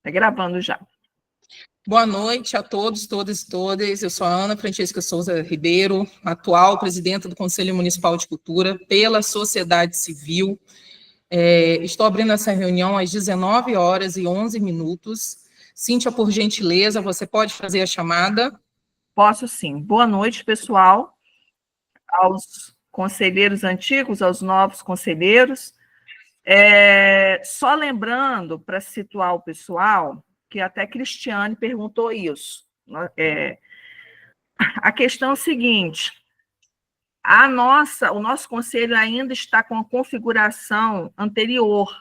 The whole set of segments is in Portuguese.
Está gravando já. Boa noite a todos, todas e todas. Eu sou a Ana Francisca Souza Ribeiro, atual presidenta do Conselho Municipal de Cultura pela Sociedade Civil. Estou abrindo essa reunião às 19h11. Cíntia, por gentileza, você pode fazer a chamada? Posso sim. Boa noite, pessoal, aos conselheiros antigos, aos novos conselheiros. Só lembrando, para situar o pessoal, que até Cristiane perguntou isso. A questão é a seguinte: o nosso conselho ainda está com a configuração anterior.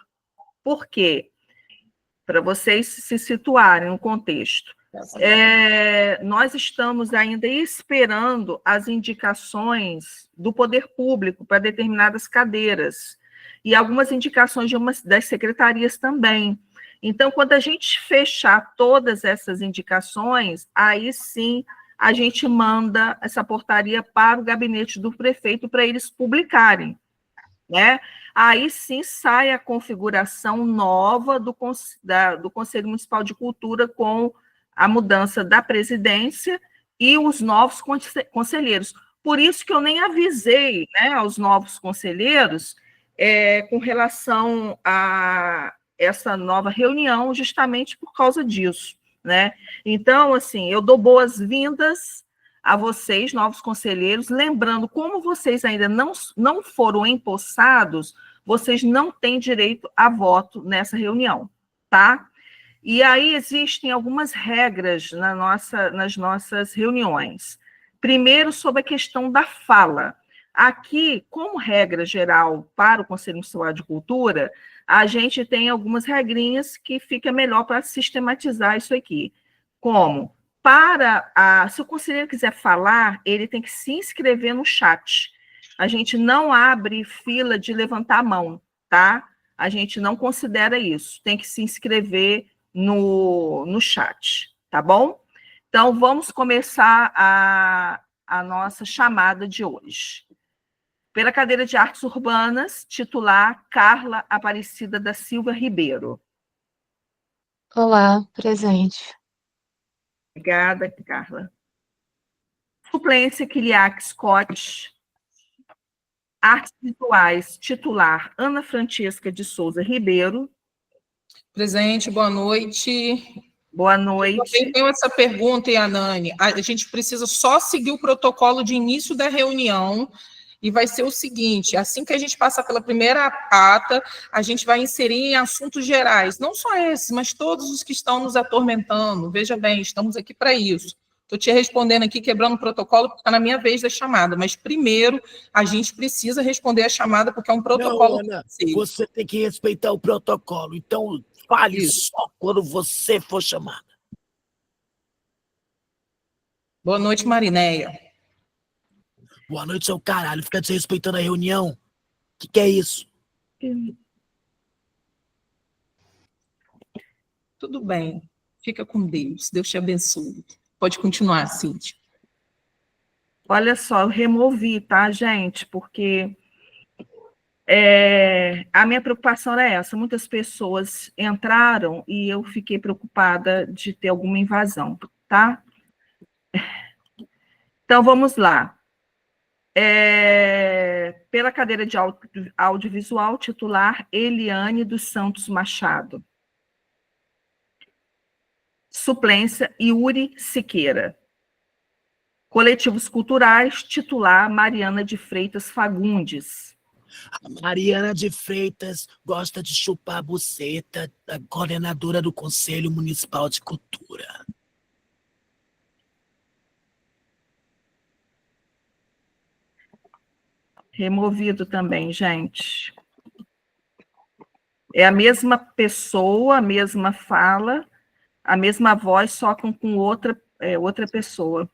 Por quê? Para vocês se situarem no contexto. Nós estamos ainda esperando as indicações do poder público para determinadas cadeiras e algumas indicações das secretarias também. Então, quando a gente fechar todas essas indicações, aí sim a gente manda essa portaria para o gabinete do prefeito para eles publicarem, né? Aí sim sai a configuração nova do Conselho Municipal de Cultura com a mudança da presidência e os novos conselheiros. Por isso que eu nem avisei, né, aos novos conselheiros com relação a essa nova reunião, justamente por causa disso, né? Então, assim, eu dou boas-vindas a vocês, novos conselheiros, lembrando, como vocês ainda não foram empossados, vocês não têm direito a voto nessa reunião, tá? E aí existem algumas regras nas nossas reuniões. Primeiro, sobre a questão da fala. Aqui, como regra geral para o Conselho Municipal de Cultura, a gente tem algumas regrinhas que fica melhor para sistematizar isso aqui. Como? Se o conselheiro quiser falar, ele tem que se inscrever no chat. A gente não abre fila de levantar a mão, tá? A gente não considera isso. Tem que se inscrever no chat, tá bom? Então, vamos começar a nossa chamada de hoje. Pela cadeira de Artes Urbanas, titular Carla Aparecida da Silva Ribeiro. Olá, presente. Obrigada, Carla. Suplência, Kiliak Scott. Artes Visuais, titular Ana Francisca de Souza Ribeiro. Presente, boa noite. Boa noite. Eu também tenho essa pergunta, Yanane. A gente precisa só seguir o protocolo de início da reunião, e vai ser o seguinte: assim que a gente passar pela primeira ata, a gente vai inserir em assuntos gerais, não só esses, mas todos os que estão nos atormentando. Veja bem, estamos aqui para isso. Estou te respondendo aqui, quebrando o protocolo, porque está na minha vez da chamada, mas primeiro a gente precisa responder a chamada, porque é um protocolo. Não, Ana, você tem que respeitar o protocolo, então fale só quando você for chamada. Boa noite, Marinéia. Boa noite, seu caralho. Fica desrespeitando a reunião. O que é isso? Tudo bem. Fica com Deus. Deus te abençoe. Pode continuar, Cíntia. Olha só, eu removi, tá, gente? Porque a minha preocupação era essa. Muitas pessoas entraram e eu fiquei preocupada de ter alguma invasão, tá? Então, vamos lá. Pela cadeira de audiovisual, titular Eliane dos Santos Machado. Suplência Yuri Siqueira. Coletivos culturais, titular Mariana de Freitas Fagundes. A Mariana de Freitas gosta de chupar a buceta da coordenadora do Conselho Municipal de Cultura. Removido também, gente. É a mesma pessoa, a mesma fala, a mesma voz, só com outra pessoa.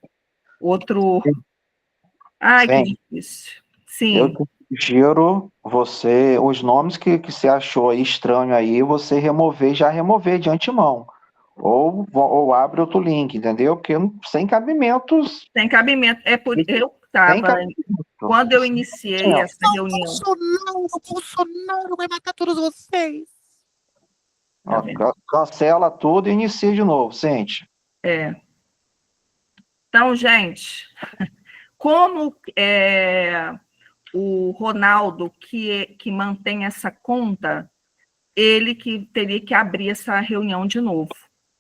Outro... Ai, Sim. que difícil. Sim. Eu sugiro os nomes que você achou aí estranho aí, você já remover de antemão. Ou abre outro link, entendeu? Porque sem cabimentos. Sem cabimento. É por eu estava. Quando eu iniciei essa reunião. Bolsonaro vai matar todos vocês. Ó, cancela tudo e inicia de novo, Cíntia. Então, gente, como o Ronaldo, que mantém essa conta, ele que teria que abrir essa reunião de novo,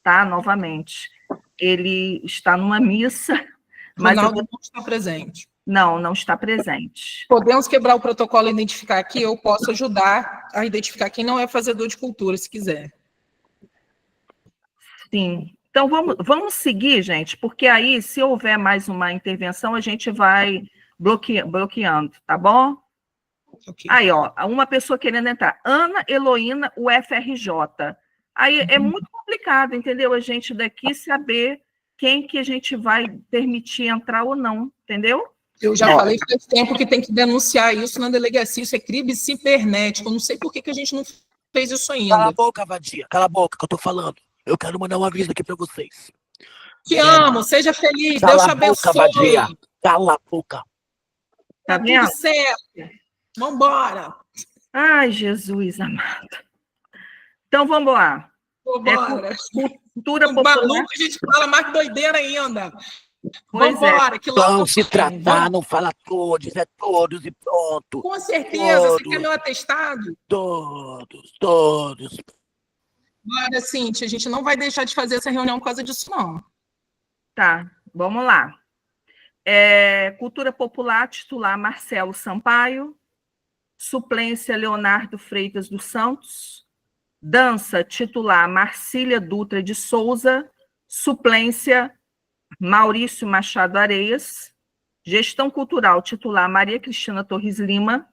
tá? Novamente. Ele está numa missa, mas Ronaldo não está presente. Não está presente. Podemos quebrar o protocolo e identificar aqui? Eu posso ajudar a identificar quem não é fazedor de cultura, se quiser. Sim. Então, vamos seguir, gente, porque aí, se houver mais uma intervenção, a gente vai bloqueando, tá bom? Okay. Aí, ó, uma pessoa querendo entrar. Ana Heloína, UFRJ. Aí é muito complicado, entendeu? A gente daqui saber quem que a gente vai permitir entrar ou não, entendeu? Eu já falei faz tempo que tem que denunciar isso na delegacia, isso é crime cibernético. Eu não sei por que a gente não fez isso ainda. Cala a boca, vadia, cala a boca que eu tô falando. Eu quero mandar um aviso aqui pra vocês. Te amo, seja feliz, Cala Deus te a boca, abençoe. vadia. Cala a boca. Tá Tudo vendo? certo. Vambora. Ai, Jesus amado. Então, vamos lá. Vambora. Cultura popular. Maluco, a gente fala mais doideira ainda. Pois Vambora, que logo Então, se tratar, não fala todos, é todos e pronto. Com certeza, Todos. você quer meu atestado? Todos. Olha, Cíntia, a gente não vai deixar de fazer essa reunião por causa disso, não. Tá, vamos lá. Cultura popular, titular Marcelo Sampaio. Suplência Leonardo Freitas dos Santos. Dança, titular Marcília Dutra de Souza. Suplência Maurício Machado Areias. Gestão cultural, titular Maria Cristina Torres Lima.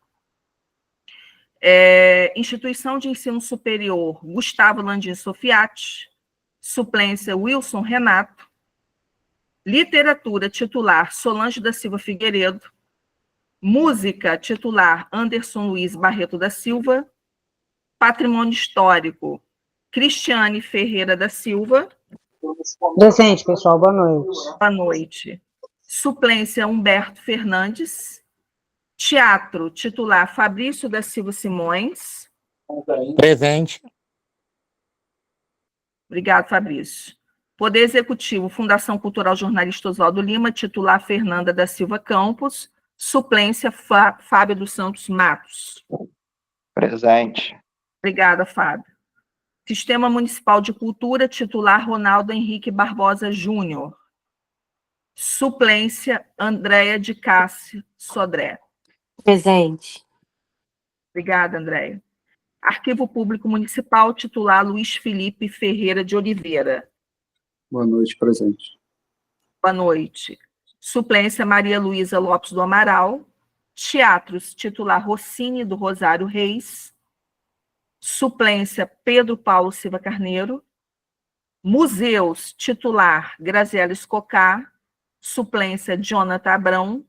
Instituição de Ensino Superior, Gustavo Landim Sofiati. Suplência Wilson Renato. Literatura, titular Solange da Silva Figueiredo. Música, titular Anderson Luiz Barreto da Silva. Patrimônio Histórico, Cristiane Ferreira da Silva. Presente, pessoal. Boa noite. Boa noite. Suplência Humberto Fernandes. Teatro, titular Fabrício da Silva Simões. Presente. Obrigado, Fabrício. Poder Executivo, Fundação Cultural Jornalista Oswaldo Lima, titular Fernanda da Silva Campos. Suplência Fábio dos Santos Matos. Presente. Obrigada, Fábio. Sistema Municipal de Cultura, titular Ronaldo Henrique Barbosa Júnior. Suplência Andréia de Cássio Sodré. Presente. Obrigada, Andréia. Arquivo Público Municipal, titular Luiz Felipe Ferreira de Oliveira. Boa noite, presente. Boa noite. Suplência Maria Luísa Lopes do Amaral. Teatros, titular Rossini do Rosário Reis. Suplência Pedro Paulo Silva Carneiro. Museus, titular Graziela Escocá. Suplência Jonathan Abrão.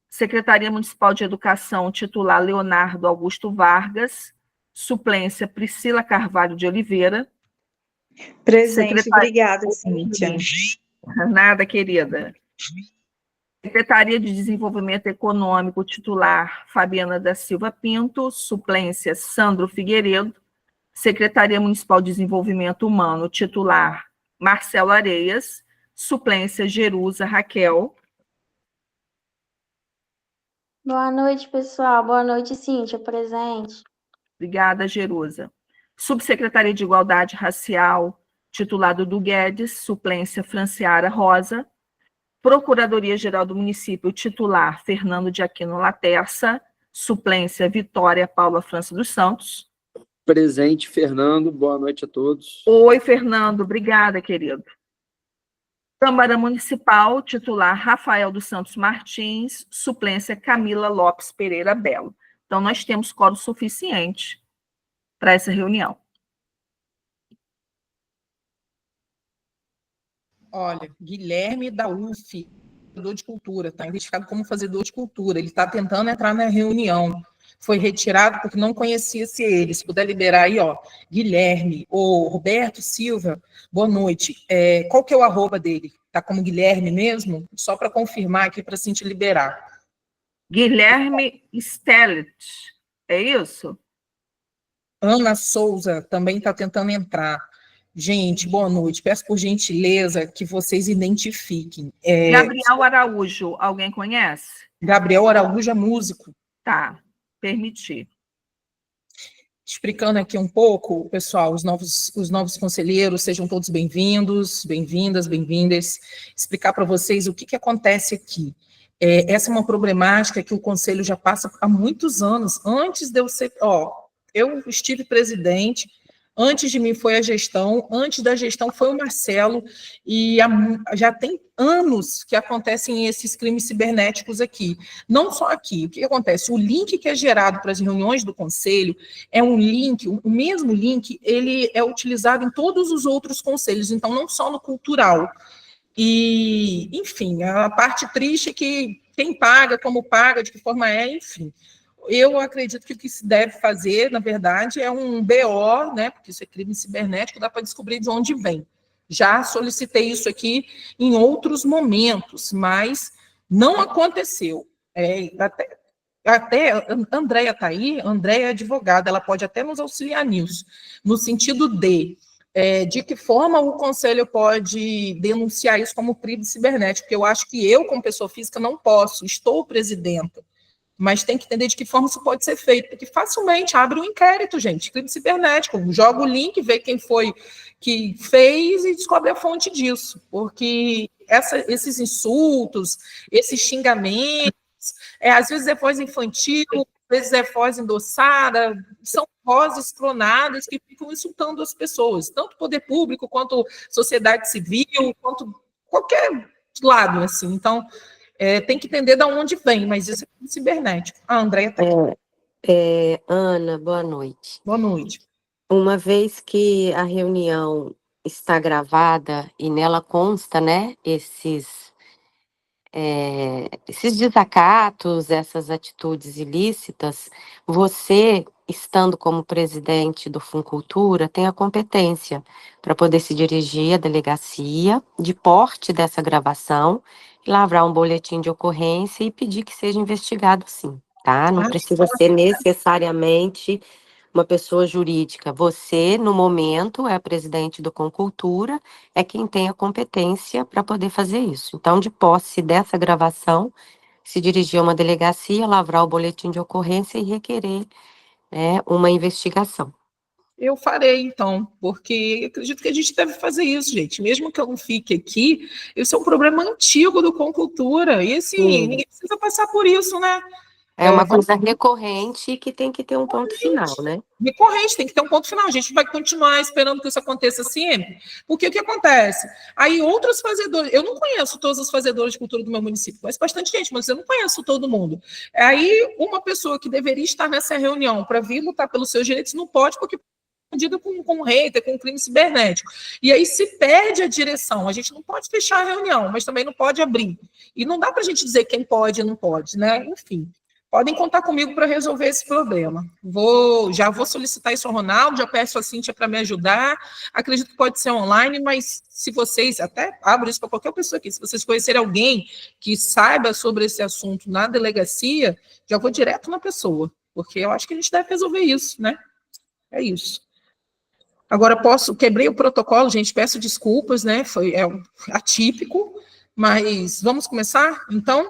Secretaria Municipal de Educação, titular Leonardo Augusto Vargas. Suplência Priscila Carvalho de Oliveira. Presente, obrigada, Cíntia. Nada, querida. Secretaria de Desenvolvimento Econômico, titular Fabiana da Silva Pinto. Suplência Sandro Figueiredo. Secretaria Municipal de Desenvolvimento Humano, titular Marcelo Areias. Suplência Jerusa Raquel. Boa noite, pessoal. Boa noite, Cíntia. Presente. Obrigada, Jerusa. Subsecretaria de Igualdade Racial, titular Dudu Guedes. Suplência Franciara Rosa. Procuradoria-Geral do Município, titular Fernando de Aquino Laterça. Suplência Vitória Paula França dos Santos. Presente, Fernando. Boa noite a todos. Oi, Fernando. Obrigada, querido. Câmara Municipal, titular Rafael dos Santos Martins. Suplência Camila Lopes Pereira Belo. Então, nós temos quórum suficiente para essa reunião. Olha, Guilherme da UF, fazedor de cultura, está identificado como fazedor de cultura. Ele está tentando entrar na reunião. Foi retirado porque não conhecia-se ele. Se puder liberar aí, ó. Guilherme, ou Roberto Silva, boa noite. Qual que é o arroba dele? Está como Guilherme mesmo? Só para confirmar aqui, para a gente liberar. Guilherme Stellet, é isso? Ana Souza também está tentando entrar. Gente, boa noite. Peço por gentileza que vocês identifiquem. Gabriel Araújo, alguém conhece? Gabriel Araújo é músico. Tá, permitir. Explicando aqui um pouco, pessoal, os novos conselheiros, sejam todos bem-vindos, bem-vindas, bem-vindas. Explicar para vocês o que acontece aqui. Essa é uma problemática que o Conselho já passa há muitos anos. Antes de eu ser... eu estive presidente, antes de mim foi a gestão, antes da gestão foi o Marcelo, e já tem anos que acontecem esses crimes cibernéticos aqui. Não só aqui. O que acontece? O link que é gerado para as reuniões do Conselho é um link, o mesmo link, ele é utilizado em todos os outros conselhos, então não só no cultural. E, enfim, a parte triste é que quem paga, como paga, de que forma enfim. Eu acredito que o que se deve fazer, na verdade, é um BO, né, porque isso é crime cibernético, dá para descobrir de onde vem. Já solicitei isso aqui em outros momentos, mas não aconteceu. Até a Andréia está aí, Andréia é advogada, ela pode até nos auxiliar nisso, no sentido de que forma o Conselho pode denunciar isso como crime cibernético, porque eu acho que eu, como pessoa física, não posso, estou presidenta, mas tem que entender de que forma isso pode ser feito, porque facilmente abre um inquérito, gente, crime cibernético, joga o link, vê quem foi que fez e descobre a fonte disso, porque esses insultos, esses xingamentos, às vezes é voz infantil, às vezes é voz endossada, são vozes clonadas que ficam insultando as pessoas, tanto o poder público, quanto sociedade civil, quanto qualquer lado, assim. Então, tem que entender de onde vem, mas isso é cibernético. A Andréia está aqui. Ana, boa noite. Boa noite. Uma vez que a reunião está gravada e nela consta, né, esses desacatos, essas atitudes ilícitas, você, estando como presidente do Funcultura, tem a competência para poder se dirigir à delegacia de porte dessa gravação, lavrar um boletim de ocorrência e pedir que seja investigado, sim, tá? Não precisa ser necessariamente uma pessoa jurídica. Você, no momento, é presidente do Concultura, é quem tem a competência para poder fazer isso. Então, de posse dessa gravação, se dirigir a uma delegacia, lavrar o boletim de ocorrência e requerer, né, uma investigação. Eu farei, então, porque eu acredito que a gente deve fazer isso, gente. Mesmo que eu não fique aqui, isso é um problema antigo do Concultura. E, assim, ninguém precisa passar por isso, né? É uma coisa recorrente que tem que ter um ponto final, né? Recorrente, tem que ter um ponto final. A gente vai continuar esperando que isso aconteça sempre. Porque o que acontece? Aí outros fazedores... Eu não conheço todos os fazedores de cultura do meu município, conheço bastante gente, mas eu não conheço todo mundo. Aí uma pessoa que deveria estar nessa reunião para vir lutar pelos seus direitos não pode, porque escondido com hater, com crime cibernético. E aí se perde a direção. A gente não pode fechar a reunião, mas também não pode abrir. E não dá para a gente dizer quem pode e não pode, né? Enfim, podem contar comigo para resolver esse problema. Já vou solicitar isso ao Ronaldo, já peço a Cíntia para me ajudar. Acredito que pode ser online, mas se vocês, até abro isso para qualquer pessoa aqui, se vocês conhecerem alguém que saiba sobre esse assunto na delegacia, já vou direto na pessoa, porque eu acho que a gente deve resolver isso, né? É isso. Agora, quebrei o protocolo, gente, peço desculpas, né, foi atípico, mas vamos começar, então?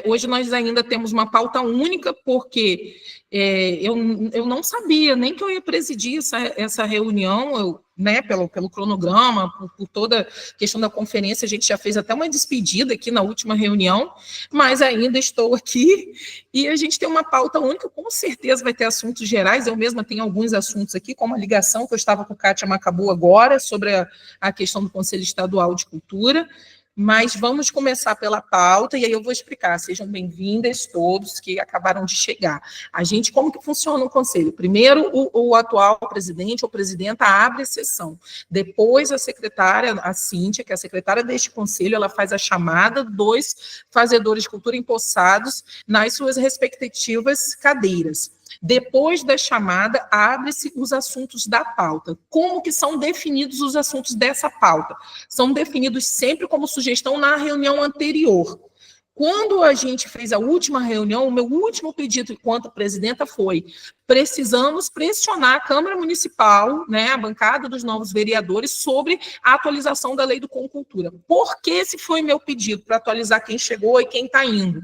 Hoje nós ainda temos uma pauta única, porque eu não sabia nem que eu ia presidir essa reunião, né, pelo cronograma, por toda a questão da conferência, a gente já fez até uma despedida aqui na última reunião, mas ainda estou aqui, e a gente tem uma pauta única, com certeza vai ter assuntos gerais, eu mesma tenho alguns assuntos aqui, como a ligação que eu estava com Kátia Macabu agora, sobre a questão do Conselho Estadual de Cultura, mas vamos começar pela pauta, e aí eu vou explicar. Sejam bem-vindas todos que acabaram de chegar. Como que funciona o Conselho? Primeiro, o atual presidente ou presidenta abre a sessão. Depois, a secretária, a Cíntia, que é a secretária deste Conselho, ela faz a chamada dos fazedores de cultura empossados nas suas respectivas cadeiras. Depois da chamada, abre-se os assuntos da pauta. Como que são definidos os assuntos dessa pauta? São definidos sempre como sugestão na reunião anterior. Quando a gente fez a última reunião, o meu último pedido enquanto presidenta foi: precisamos pressionar a Câmara Municipal, né, a bancada dos novos vereadores, sobre a atualização da lei do Concultura. Por que esse foi meu pedido? Para atualizar quem chegou e quem está indo.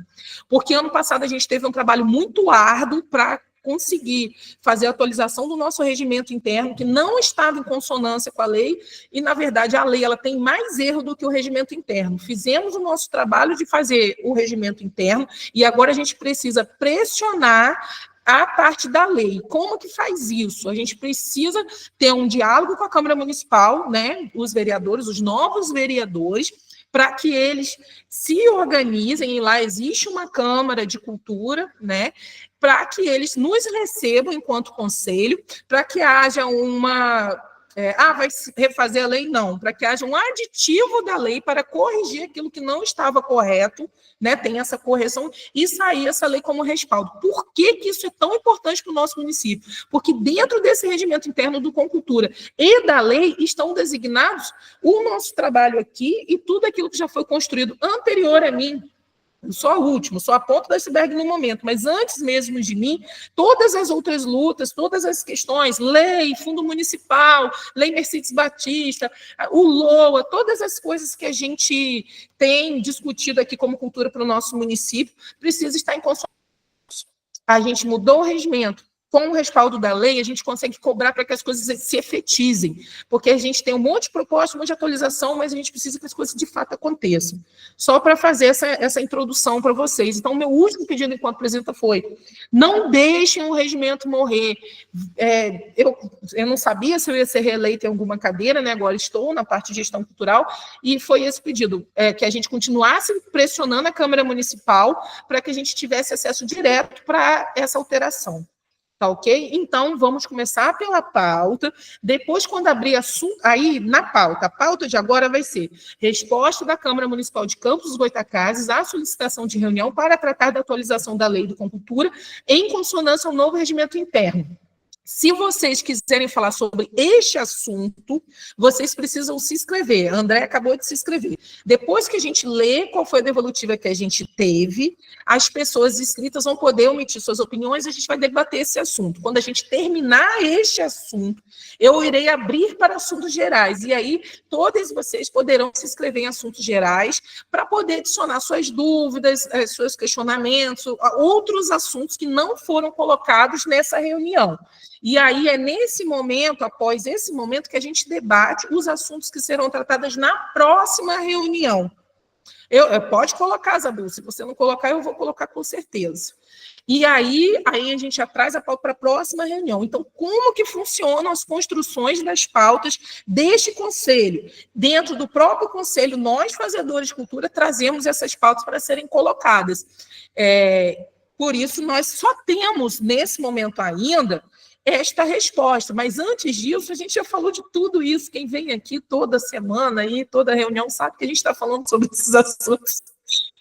Porque ano passado a gente teve um trabalho muito árduo para conseguir fazer a atualização do nosso regimento interno, que não estava em consonância com a lei, e, na verdade, a lei ela tem mais erro do que o regimento interno. Fizemos o nosso trabalho de fazer o regimento interno, e agora a gente precisa pressionar a parte da lei. Como que faz isso? A gente precisa ter um diálogo com a Câmara Municipal, né, os vereadores, os novos vereadores, para que eles se organizem, e lá existe uma Câmara de Cultura, né, para que eles nos recebam enquanto conselho, para que haja uma... vai refazer a lei? Não. Para que haja um aditivo da lei para corrigir aquilo que não estava correto, né, tem essa correção, e sair essa lei como respaldo. Por que que isso é tão importante para o nosso município? Porque dentro desse regimento interno do Concultura e da lei estão designados o nosso trabalho aqui e tudo aquilo que já foi construído anterior a mim. Só o último, só a ponta do iceberg no momento, mas antes mesmo de mim, todas as outras lutas, todas as questões, lei, fundo municipal, lei Mercedes Batista, o LOA, todas as coisas que a gente tem discutido aqui como cultura para o nosso município, precisa estar em consonância. A gente mudou o regimento. Com o respaldo da lei, a gente consegue cobrar para que as coisas se efetizem, porque a gente tem um monte de proposta, um monte de atualização, mas a gente precisa que as coisas de fato aconteçam. Só para fazer essa introdução para vocês. Então, meu último pedido enquanto presidenta foi: não deixem o regimento morrer. Eu não sabia se eu ia ser reeleita em alguma cadeira, né? Agora estou na parte de gestão cultural, e foi esse pedido, que a gente continuasse pressionando a Câmara Municipal para que a gente tivesse acesso direto para essa alteração. Tá ok? Então, vamos começar pela pauta. Depois, quando abrir assunto, aí na pauta, a pauta de agora vai ser resposta da Câmara Municipal de Campos dos Goytacazes à solicitação de reunião para tratar da atualização da lei do Concultura em consonância ao novo regimento interno. Se vocês quiserem falar sobre este assunto, vocês precisam se inscrever. A André acabou de se inscrever. Depois que a gente lê qual foi a devolutiva que a gente teve, as pessoas inscritas vão poder emitir suas opiniões e a gente vai debater esse assunto. Quando a gente terminar este assunto, eu irei abrir para assuntos gerais. E aí, todos vocês poderão se inscrever em assuntos gerais para poder adicionar suas dúvidas, seus questionamentos, outros assuntos que não foram colocados nessa reunião. E aí é nesse momento, após esse momento, que a gente debate os assuntos que serão tratados na próxima reunião. Pode colocar, Zabu, se você não colocar, eu vou colocar com certeza. E aí a gente já traz a pauta para a próxima reunião. Então, como que funcionam as construções das pautas deste conselho? Dentro do próprio conselho, nós, fazedores de cultura, trazemos essas pautas para serem colocadas. Por isso, nós só temos, nesse momento ainda, esta resposta, mas antes disso, a gente já falou de tudo isso. Quem vem aqui toda semana, e toda reunião, sabe que a gente está falando sobre esses assuntos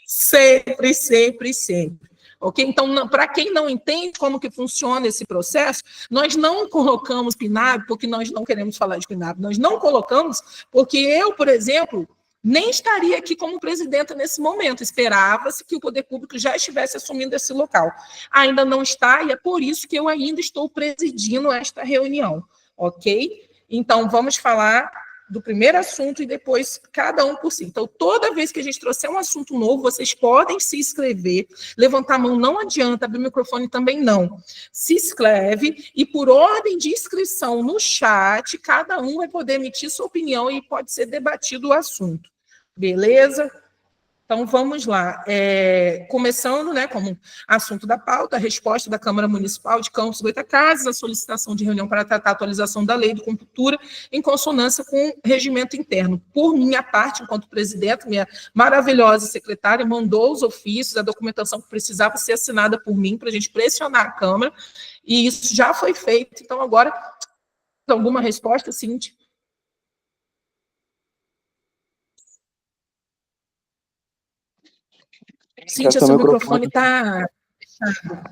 sempre, sempre, sempre. Ok? Então, para quem não entende como que funciona esse processo, nós não colocamos PNAB porque nós não queremos falar de PNAB. Nós não colocamos porque eu, por exemplo, nem estaria aqui como presidenta nesse momento. Esperava-se que o poder público já estivesse assumindo esse local. Ainda não está, e é por isso que eu ainda estou presidindo esta reunião, ok? Então, vamos falar do primeiro assunto e depois cada um por si. Então, toda vez que a gente trouxer um assunto novo, vocês podem se inscrever. Levantar a mão não adianta, abrir o microfone também não. Se inscreve e, por ordem de inscrição no chat, cada um vai poder emitir sua opinião e pode ser debatido o assunto. Beleza? Então, vamos lá. Começando, né, como assunto da pauta, a resposta da Câmara Municipal de Campos dos Goytacazes, a solicitação de reunião para tratar a atualização da lei do Concultura em consonância com o regimento interno. Por minha parte, enquanto presidente, minha maravilhosa secretária mandou os ofícios, a documentação que precisava ser assinada por mim, para a gente pressionar a Câmara, e isso já foi feito. Então, agora, alguma resposta, Cíntia? Cíntia, seu microfone está fechado.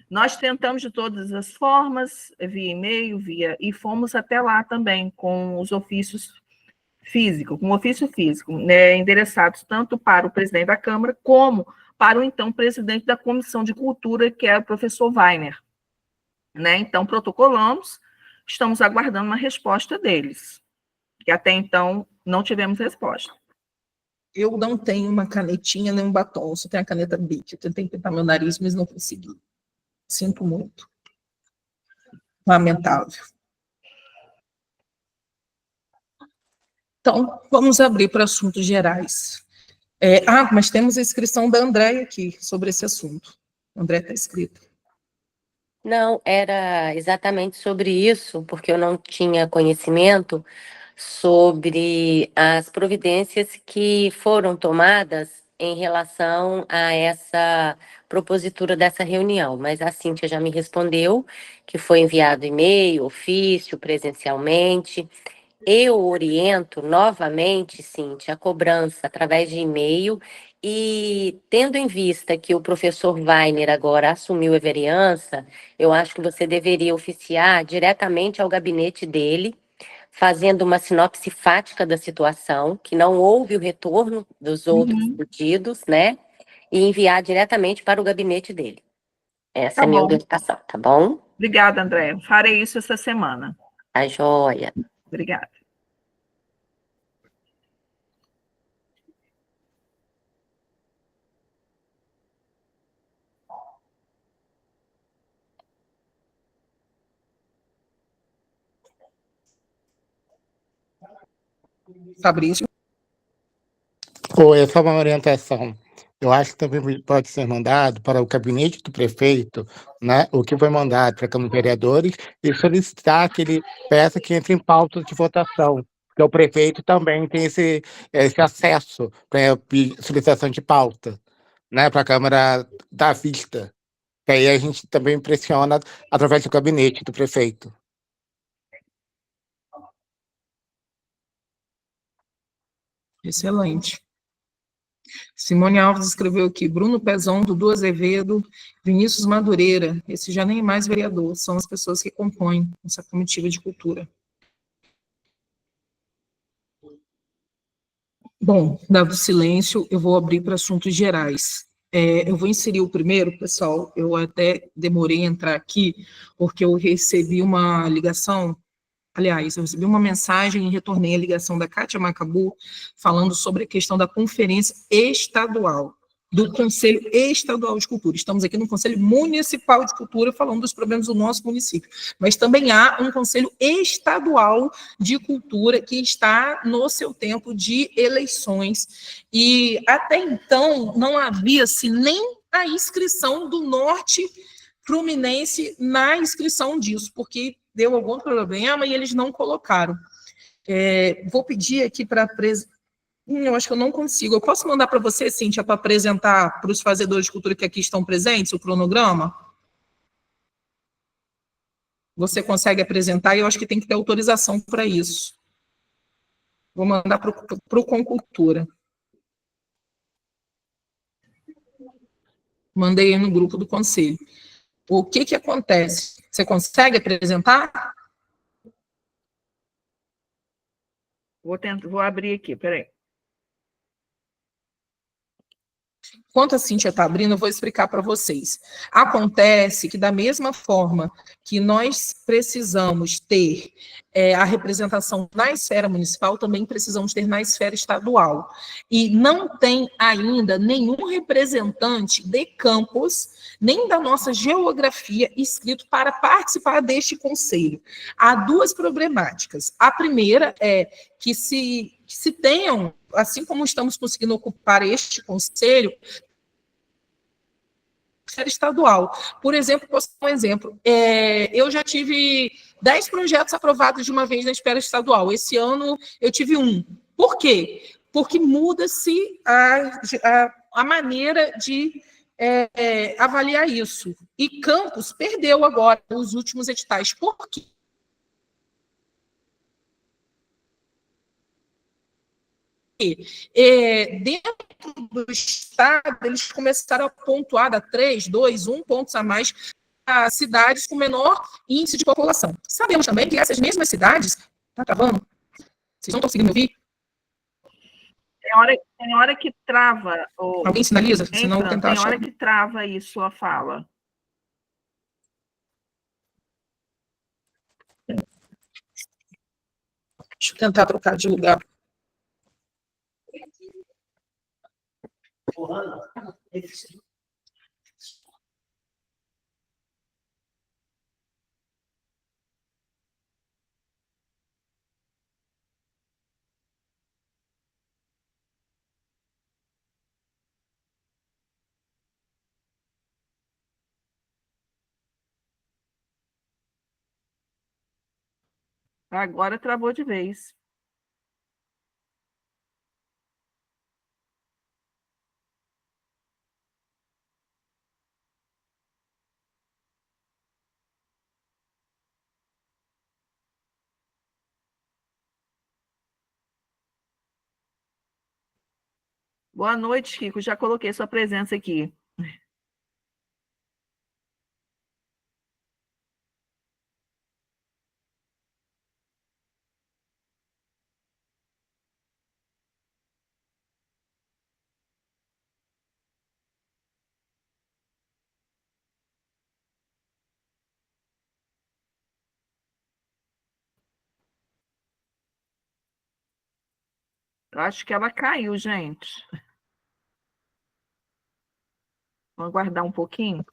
Nós tentamos de todas as formas, via e-mail, e fomos até lá também, com os ofícios físico, com ofício físico, né, endereçados tanto para o presidente da Câmara, como para o então presidente da Comissão de Cultura, que é o professor Weiner. Né? Então, protocolamos, estamos aguardando uma resposta deles, que até então não tivemos resposta. Eu não tenho uma canetinha nem um batom, só tenho a caneta Bic. Eu tentei pintar meu nariz, mas não consegui. Sinto muito. Lamentável. Então, vamos abrir para assuntos gerais. Mas temos a inscrição da Andréia aqui sobre esse assunto. A Andréia está escrita. Não, era exatamente sobre isso, porque eu não tinha conhecimento sobre as providências que foram tomadas em relação a essa propositura dessa reunião. Mas a Cíntia já me respondeu que foi enviado e-mail, ofício, presencialmente. Eu oriento novamente, Cíntia, a cobrança através de e-mail e, tendo em vista que o professor Weiner agora assumiu a vereança, eu acho que você deveria oficiar diretamente ao gabinete dele, fazendo uma sinopse fática da situação, que não houve o retorno dos outros pedidos, né? E enviar diretamente para o gabinete dele. Essa é a minha orientação, tá bom? Obrigada, Andréia. Farei isso essa semana. Tá joia. Obrigada. Fabrício? Oi, é só uma orientação. Eu acho que também pode ser mandado para o gabinete do prefeito, né, o que foi mandado para a Câmara de Vereadores, e solicitar que ele peça que entre em pauta de votação, porque o prefeito também tem esse acesso para solicitação de pauta, né, para a Câmara dar vista. Que aí a gente também pressiona através do gabinete do prefeito. Excelente. Simone Alves escreveu aqui, Bruno Pezão, Dudu Azevedo, Vinícius Madureira, esse já nem é mais vereador, são as pessoas que compõem essa comitiva de cultura. Bom, dado o silêncio, eu vou abrir para assuntos gerais. Eu vou inserir o primeiro, pessoal, eu até demorei a entrar aqui, porque eu recebi uma ligação. Aliás, eu recebi uma mensagem e retornei a ligação da Kátia Macabu falando sobre a questão da conferência estadual, do Conselho Estadual de Cultura. Estamos aqui no Conselho Municipal de Cultura falando dos problemas do nosso município, mas também há um Conselho Estadual de Cultura que está no seu tempo de eleições e até então não havia-se nem a inscrição do Norte Fluminense na inscrição disso, porque deu algum problema e eles não colocaram. Vou pedir aqui para eu acho que eu não consigo. Eu posso mandar para você, Cíntia, para apresentar para os fazedores de cultura que aqui estão presentes o cronograma? Você consegue apresentar e eu acho que tem que ter autorização para isso. Vou mandar para o Concultura. Mandei aí no grupo do conselho. O que acontece? Você consegue apresentar? Vou abrir aqui, peraí. Enquanto a Cíntia está abrindo, eu vou explicar para vocês. Acontece que, da mesma forma que nós precisamos ter a representação na esfera municipal, também precisamos ter na esfera estadual. E não tem ainda nenhum representante de Campos, nem da nossa geografia, inscrito para participar deste conselho. Há duas problemáticas. A primeira é que se tenham, assim como estamos conseguindo ocupar este conselho, esfera estadual. Por exemplo, posso dar um exemplo. Eu já tive 10 projetos aprovados de uma vez na esfera estadual. Esse ano eu tive 1. Por quê? Porque muda-se a maneira de avaliar isso. E Campos perdeu agora os últimos editais. Por quê? Dentro do estado, eles começaram a pontuar da 3, 2, 1 pontos a mais a cidades com menor índice de população. Sabemos também que essas mesmas cidades... Está travando? Vocês não estão conseguindo me ouvir? Tem hora que trava. Alguém sinaliza? Senão eu vou tentar tem achar. hora que trava aí sua fala. Deixa eu tentar trocar de lugar. Agora travou de vez. Boa noite, Kiko. Já coloquei sua presença aqui. Eu acho que ela caiu, gente. Vamos aguardar um pouquinho.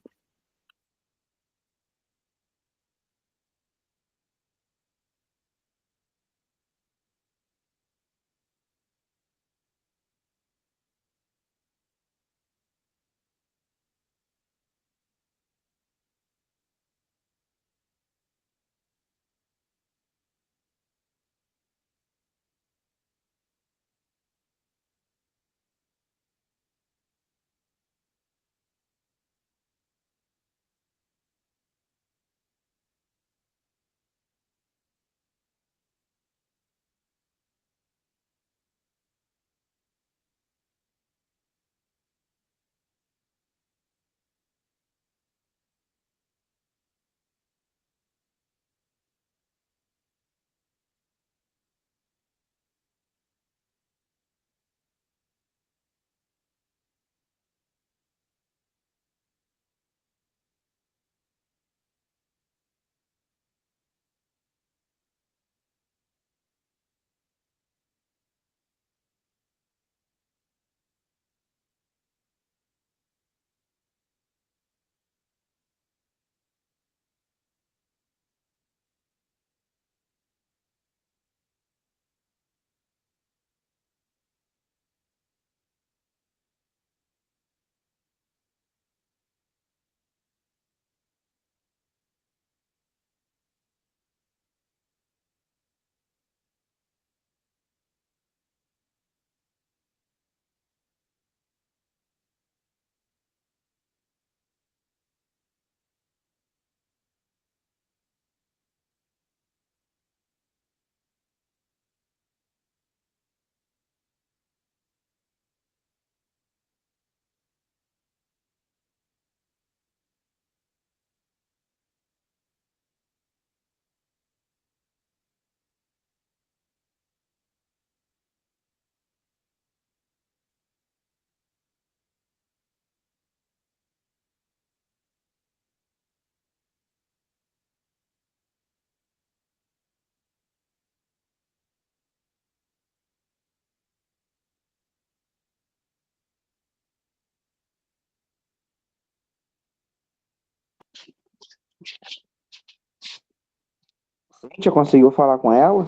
Cíntia, conseguiu falar com ela?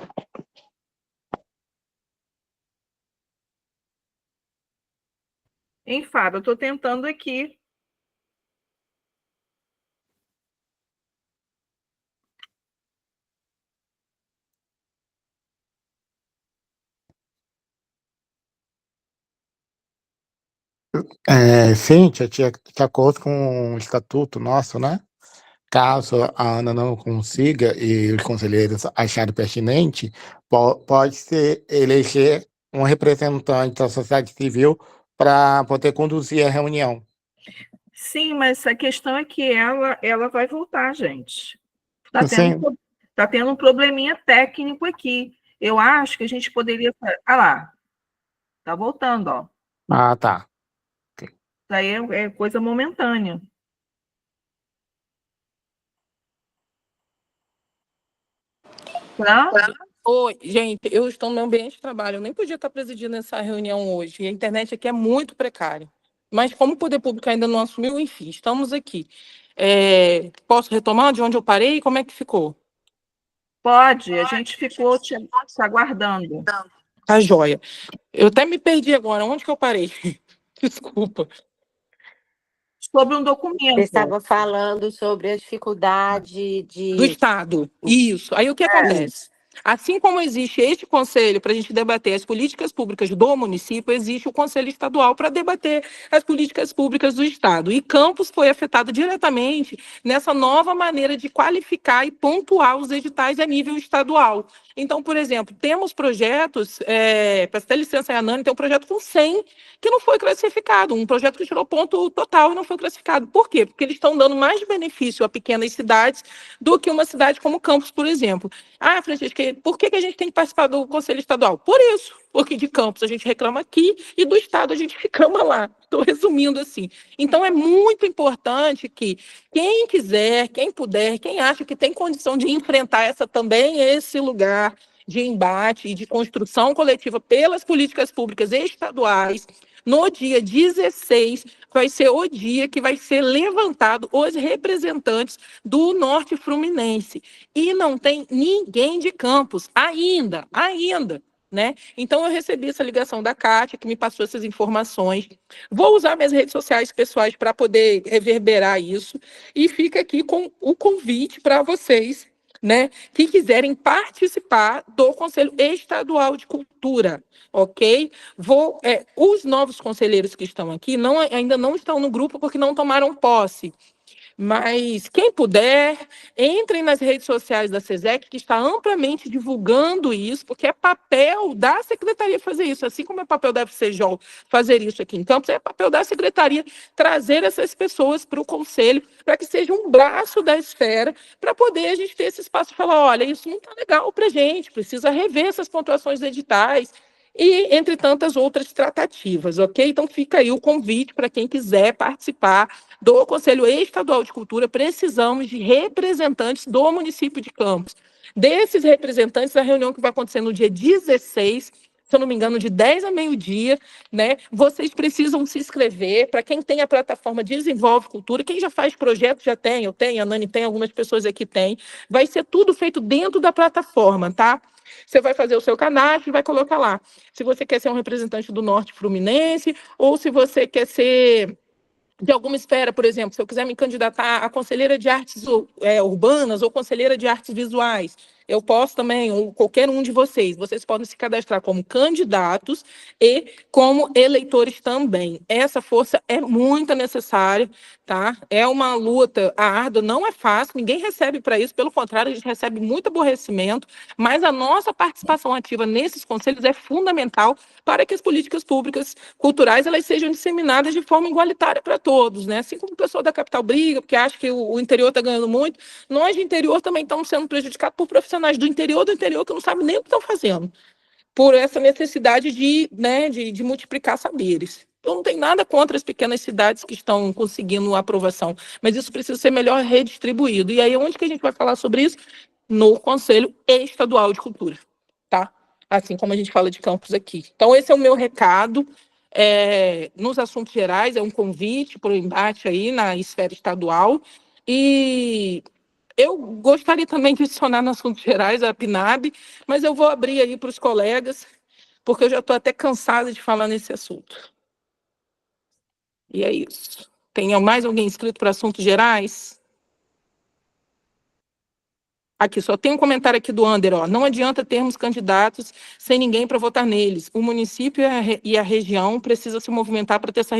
Hein, Fábio? Eu estou tentando aqui. Cíntia, de acordo com o estatuto nosso, né? Caso a Ana não consiga e os conselheiros acharem pertinente, pode-se eleger um representante da sociedade civil para poder conduzir a reunião. Sim, mas a questão é que ela vai voltar, gente. Sim. Tá tendo um probleminha técnico aqui. Eu acho que a gente poderia... Ah lá. Tá voltando, ó. Ah, tá. Isso aí é coisa momentânea. Tá? Oi, gente, eu estou no meu ambiente de trabalho, eu nem podia estar presidindo essa reunião hoje, e a internet aqui é muito precária. Mas como o poder público ainda não assumiu, enfim, estamos aqui. Posso retomar de onde eu parei? Como é que ficou? Pode, a gente ficou te aguardando. Tá joia. Eu até me perdi agora, onde que eu parei? Desculpa. Sobre um Você documento. estava falando sobre a dificuldade Do de... Estado, isso. Aí o que acontece? Assim como existe este conselho para a gente debater as políticas públicas do município, existe o Conselho Estadual para debater as políticas públicas do Estado. E Campos foi afetado diretamente nessa nova maneira de qualificar e pontuar os editais a nível estadual. Então, por exemplo, temos projetos, para ter licença, a Anani tem um projeto com 100 que não foi classificado, um projeto que tirou ponto total e não foi classificado. Por quê? Porque eles estão dando mais benefício a pequenas cidades do que uma cidade como Campos, por exemplo. Ah, Francisca, por que a gente tem que participar do Conselho Estadual? Por isso, porque de Campos a gente reclama aqui e do Estado a gente reclama lá. Estou resumindo assim. Então, é muito importante que quem quiser, quem puder, quem acha que tem condição de enfrentar esse lugar de embate e de construção coletiva pelas políticas públicas estaduais, no dia 16, vai ser o dia que vai ser levantado os representantes do Norte Fluminense. E não tem ninguém de Campos, ainda, né? Então, eu recebi essa ligação da Kátia, que me passou essas informações. Vou usar minhas redes sociais pessoais para poder reverberar isso. E fica aqui com o convite para vocês, né, que quiserem participar do Conselho Estadual de Cultura, ok? Os novos conselheiros que estão aqui ainda não estão no grupo porque não tomaram posse. Mas quem puder, entrem nas redes sociais da SESEC, que está amplamente divulgando isso, porque é papel da secretaria fazer isso, assim como é papel da FCJOL fazer isso aqui em Campos, é papel da secretaria trazer essas pessoas para o conselho, para que seja um braço da esfera, para poder a gente ter esse espaço e falar, olha, isso não está legal para a gente, precisa rever essas pontuações editais, e entre tantas outras tratativas, ok? Então fica aí o convite para quem quiser participar do Conselho Estadual de Cultura. Precisamos de representantes do município de Campos. Desses representantes, a reunião que vai acontecer no dia 16, se eu não me engano, de 10 a meio-dia, né? Vocês precisam se inscrever. Para quem tem a plataforma Desenvolve Cultura, quem já faz projeto já tem, eu tenho, a Nani tem, algumas pessoas aqui têm. Vai ser tudo feito dentro da plataforma, tá? Você vai fazer o seu cadastro e vai colocar lá. Se você quer ser um representante do Norte Fluminense, ou se você quer ser de alguma esfera, por exemplo, se eu quiser me candidatar a conselheira de artes urbanas ou conselheira de artes visuais, eu posso também, ou qualquer um de vocês podem se cadastrar como candidatos e como eleitores também. Essa força é muito necessária, tá? É uma luta árdua, não é fácil, ninguém recebe para isso, pelo contrário, a gente recebe muito aborrecimento, mas a nossa participação ativa nesses conselhos é fundamental para que as políticas públicas culturais elas sejam disseminadas de forma igualitária para todos, né? Assim como o pessoal da capital briga, porque acha que o interior está ganhando muito, nós do interior também estamos sendo prejudicados por profissionais do interior que não sabem nem o que estão fazendo, por essa necessidade de multiplicar saberes. Eu não tenho nada contra as pequenas cidades que estão conseguindo aprovação, mas isso precisa ser melhor redistribuído. E aí, onde que a gente vai falar sobre isso? No Conselho Estadual de Cultura, tá? Assim como a gente fala de Campos aqui. Então, esse é o meu recado. Nos assuntos gerais, é um convite para o embate aí na esfera estadual. E eu gostaria também de adicionar nos assuntos gerais a PNAB, mas eu vou abrir aí para os colegas, porque eu já estou até cansada de falar nesse assunto. E é isso. Tem mais alguém inscrito para assuntos gerais? Aqui, só tem um comentário aqui do Ander, ó. Não adianta termos candidatos sem ninguém para votar neles. O município e a região precisam se movimentar para ter essa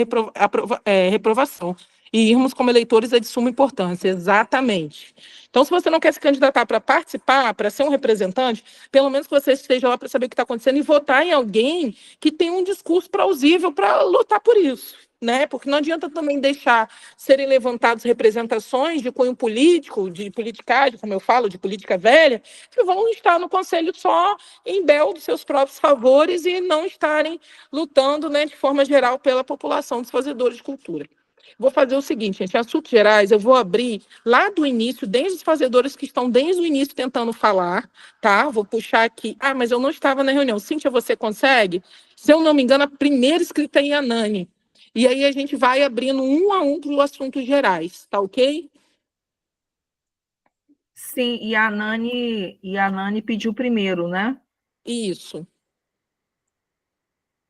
reprovação. E irmos como eleitores é de suma importância, exatamente. Então, se você não quer se candidatar para participar, para ser um representante, pelo menos que você esteja lá para saber o que está acontecendo e votar em alguém que tem um discurso plausível para lutar por isso. né? Porque não adianta também deixar serem levantadas representações de cunho político, de politicagem, como eu falo, de política velha, que vão estar no conselho só em bel dos seus próprios favores e não estarem lutando, né, de forma geral pela população dos fazedores de cultura. Vou fazer o seguinte, gente, em assuntos gerais, eu vou abrir lá do início, desde os fazedores que estão desde o início tentando falar, tá? Vou puxar aqui. Ah, mas eu não estava na reunião. Cíntia, você consegue? Se eu não me engano, a primeira escrita é em Anani. E aí a gente vai abrindo um a um para os assuntos gerais, tá ok? Sim, e a Nani pediu primeiro, né? Isso.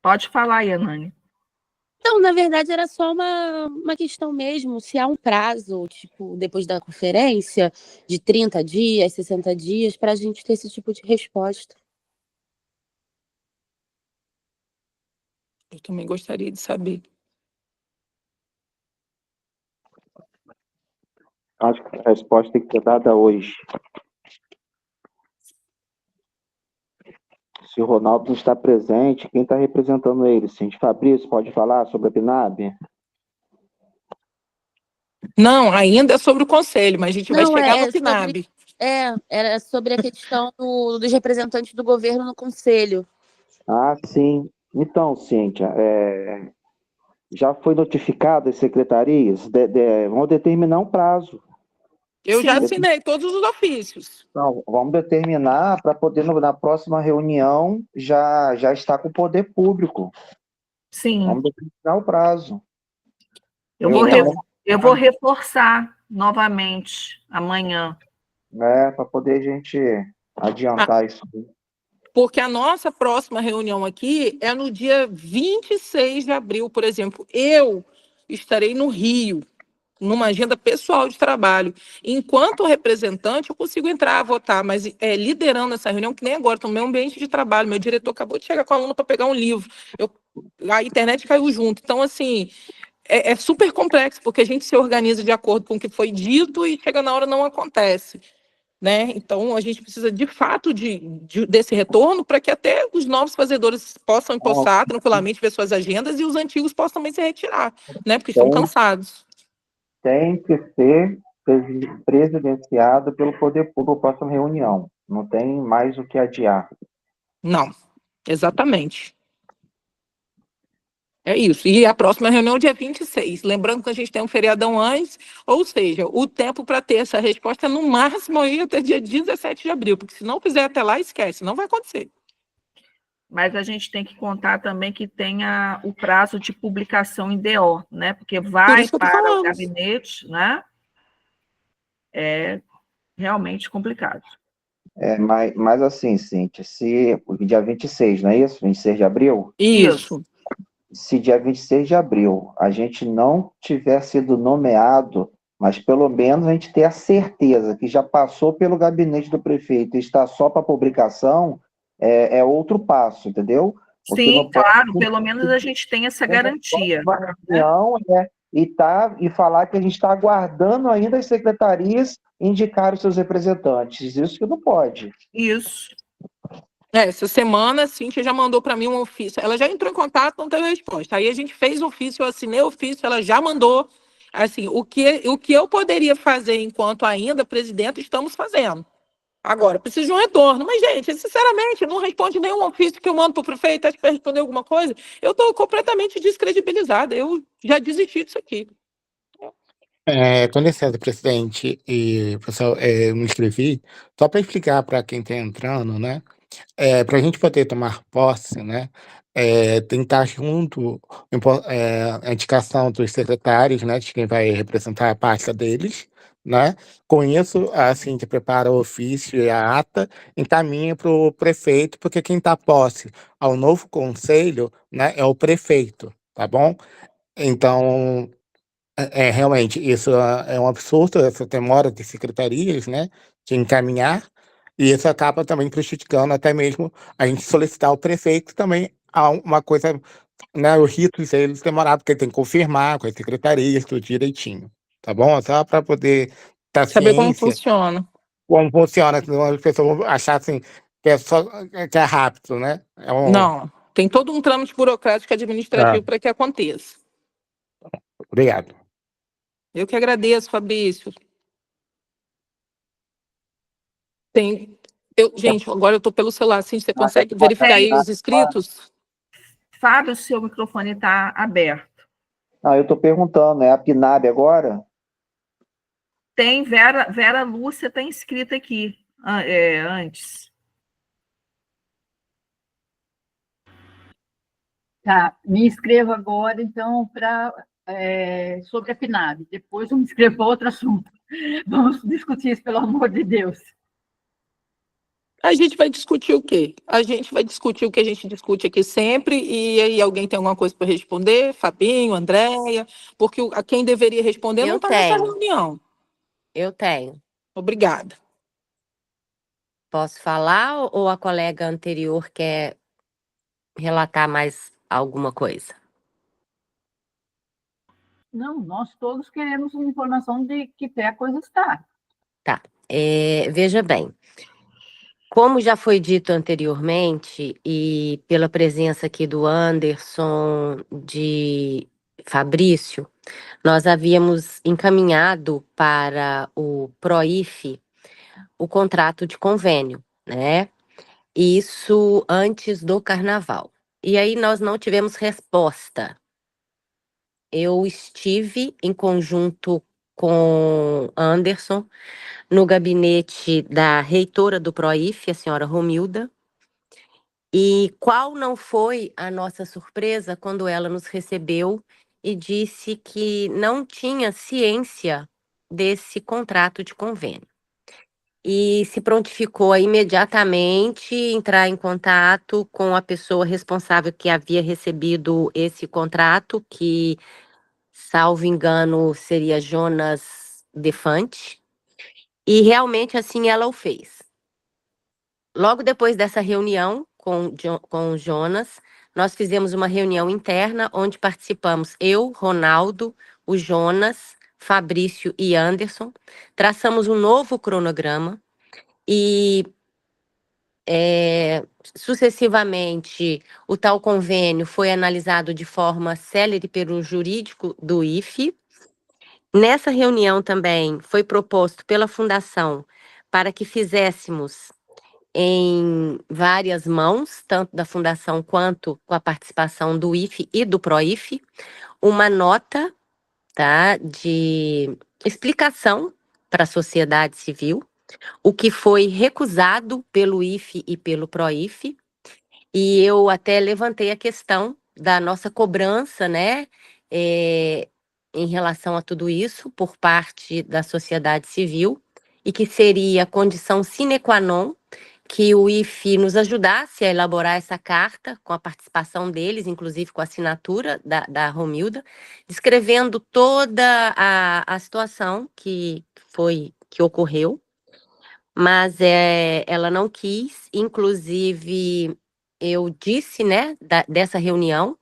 Pode falar, Yanani. Não, na verdade era só uma questão mesmo, se há um prazo, tipo, depois da conferência, de 30 dias, 60 dias, para a gente ter esse tipo de resposta. Eu também gostaria de saber. Acho que a resposta tem que ser dada hoje. Se o Ronaldo não está presente, quem está representando ele? Cintia Fabrício, pode falar sobre a PNAB? Não, ainda é sobre o conselho, mas a gente vai Não, chegar no sobre, PNAB. era sobre a questão dos representantes do governo no conselho. Ah, sim. Então, Cíntia, já foi notificado as secretarias? Vão determinar um prazo. Eu já assinei todos os ofícios. Então, vamos determinar para poder, na próxima reunião, já estar com o poder público. Sim. Vamos determinar o prazo. Eu vou reforçar novamente amanhã. Para poder a gente adiantar isso. Porque a nossa próxima reunião aqui é no dia 26 de abril, por exemplo. Eu estarei no Rio, numa agenda pessoal de trabalho. Enquanto representante, eu consigo entrar a votar, mas liderando essa reunião, que nem agora, estou no meu ambiente de trabalho, meu diretor acabou de chegar com a aluna para pegar um livro. A internet caiu junto. Então, assim, é super complexo, porque a gente se organiza de acordo com o que foi dito e chega na hora não acontece. Né? Então, a gente precisa, de fato, desse retorno para que até os novos fazedores possam empossar tranquilamente, ver suas agendas, e os antigos possam também se retirar, né? Porque estão cansados. Tem que ser presidenciado pelo poder público na próxima reunião. Não tem mais o que adiar. Não, exatamente. É isso. E a próxima reunião é dia 26. Lembrando que a gente tem um feriadão antes, ou seja, o tempo para ter essa resposta, no máximo, aí até dia 17 de abril, porque se não fizer até lá, esquece, não vai acontecer. Mas a gente tem que contar também que tenha o prazo de publicação em DO, né? Porque vai para o gabinete, né? É realmente complicado. Mas assim, Cíntia, se o dia 26, não é isso? 26 de abril? Isso. Se dia 26 de abril a gente não tiver sido nomeado, mas pelo menos a gente ter a certeza que já passou pelo gabinete do prefeito e está só para publicação, é outro passo, entendeu? Sim, claro, pelo menos a gente tem essa garantia. E falar que a gente está aguardando ainda as secretarias indicar os seus representantes. Isso que não pode. Isso. Essa semana, a Cíntia já mandou para mim um ofício. Ela já entrou em contato, não teve resposta. Aí a gente fez o ofício, eu assinei o ofício, ela já mandou. Assim, o que eu poderia fazer enquanto ainda presidente, estamos fazendo. Agora, preciso de um retorno. Mas, gente, sinceramente, não responde nenhum ofício que eu mando para o prefeito, acho que vai responder alguma coisa. Eu estou completamente descredibilizada. Eu já desisti disso aqui. Com licença, presidente e pessoal, eu me inscrevi só para explicar para quem está entrando, né? Para a gente poder tomar posse, né? Tem que estar junto a indicação dos secretários, né? De quem vai representar a pasta deles, né? Com isso, a Cíntia prepara o ofício e a ata, encaminha para o prefeito, porque quem está posse ao novo conselho, né? É o prefeito, tá bom? Então, realmente, isso é um absurdo, essa demora de secretarias, né, de encaminhar, e isso acaba também prejudicando até mesmo a gente solicitar ao prefeito também uma coisa, né, o rito deles demorar, porque tem que confirmar com as secretarias, tudo direitinho, tá bom? Só para poder ter saber como ciência. funciona. Como funciona, senão as pessoas vão achar assim, que é rápido, né? Não, tem todo um trâmite burocrático e administrativo para que aconteça. Obrigado. Eu que agradeço, Fabrício. Gente, agora eu estou pelo celular, assim, você consegue verificar aí os inscritos? Fábio, o seu microfone está aberto. Não, eu estou perguntando, é a PNAB agora? Tem Vera Lúcia, está inscrita aqui antes. Tá, me inscrevo agora, então, sobre a PNAB. Depois eu me inscrevo para outro assunto. Vamos discutir isso, pelo amor de Deus. A gente vai discutir o quê? A gente vai discutir o que a gente discute aqui sempre, e aí alguém tem alguma coisa para responder? Fabinho, Andréia? Porque a quem deveria responder não está nessa reunião. Eu tenho. Obrigada. Posso falar ou a colega anterior quer relatar mais alguma coisa? Não, nós todos queremos uma informação de que pé a coisa está. Tá. Veja bem, como já foi dito anteriormente, e pela presença aqui do Anderson, de Fabrício, nós havíamos encaminhado para o PROIF o contrato de convênio, né? Isso antes do carnaval. E aí nós não tivemos resposta. Eu estive em conjunto com Anderson no gabinete da reitora do PROIF, a senhora Romilda, e qual não foi a nossa surpresa quando ela nos recebeu e disse que não tinha ciência desse contrato de convênio. E se prontificou a imediatamente entrar em contato com a pessoa responsável que havia recebido esse contrato, que, salvo engano, seria Jonas Defante, e realmente assim ela o fez. Logo depois dessa reunião com o Jonas, nós fizemos uma reunião interna onde participamos eu, Ronaldo, o Jonas, Fabrício e Anderson, traçamos um novo cronograma e sucessivamente o tal convênio foi analisado de forma célere pelo jurídico do IFE. Nessa reunião também foi proposto pela Fundação para que fizéssemos em várias mãos, tanto da Fundação quanto com a participação do IFE e do PROIF, uma nota, tá, de explicação para a sociedade civil, o que foi recusado pelo IFE e pelo PROIF, e eu até levantei a questão da nossa cobrança, né, em relação a tudo isso, por parte da sociedade civil, e que seria condição sine qua non que o IFE nos ajudasse a elaborar essa carta, com a participação deles, inclusive com a assinatura da Romilda, descrevendo toda a situação que ocorreu, mas ela não quis, inclusive eu disse, né, dessa reunião,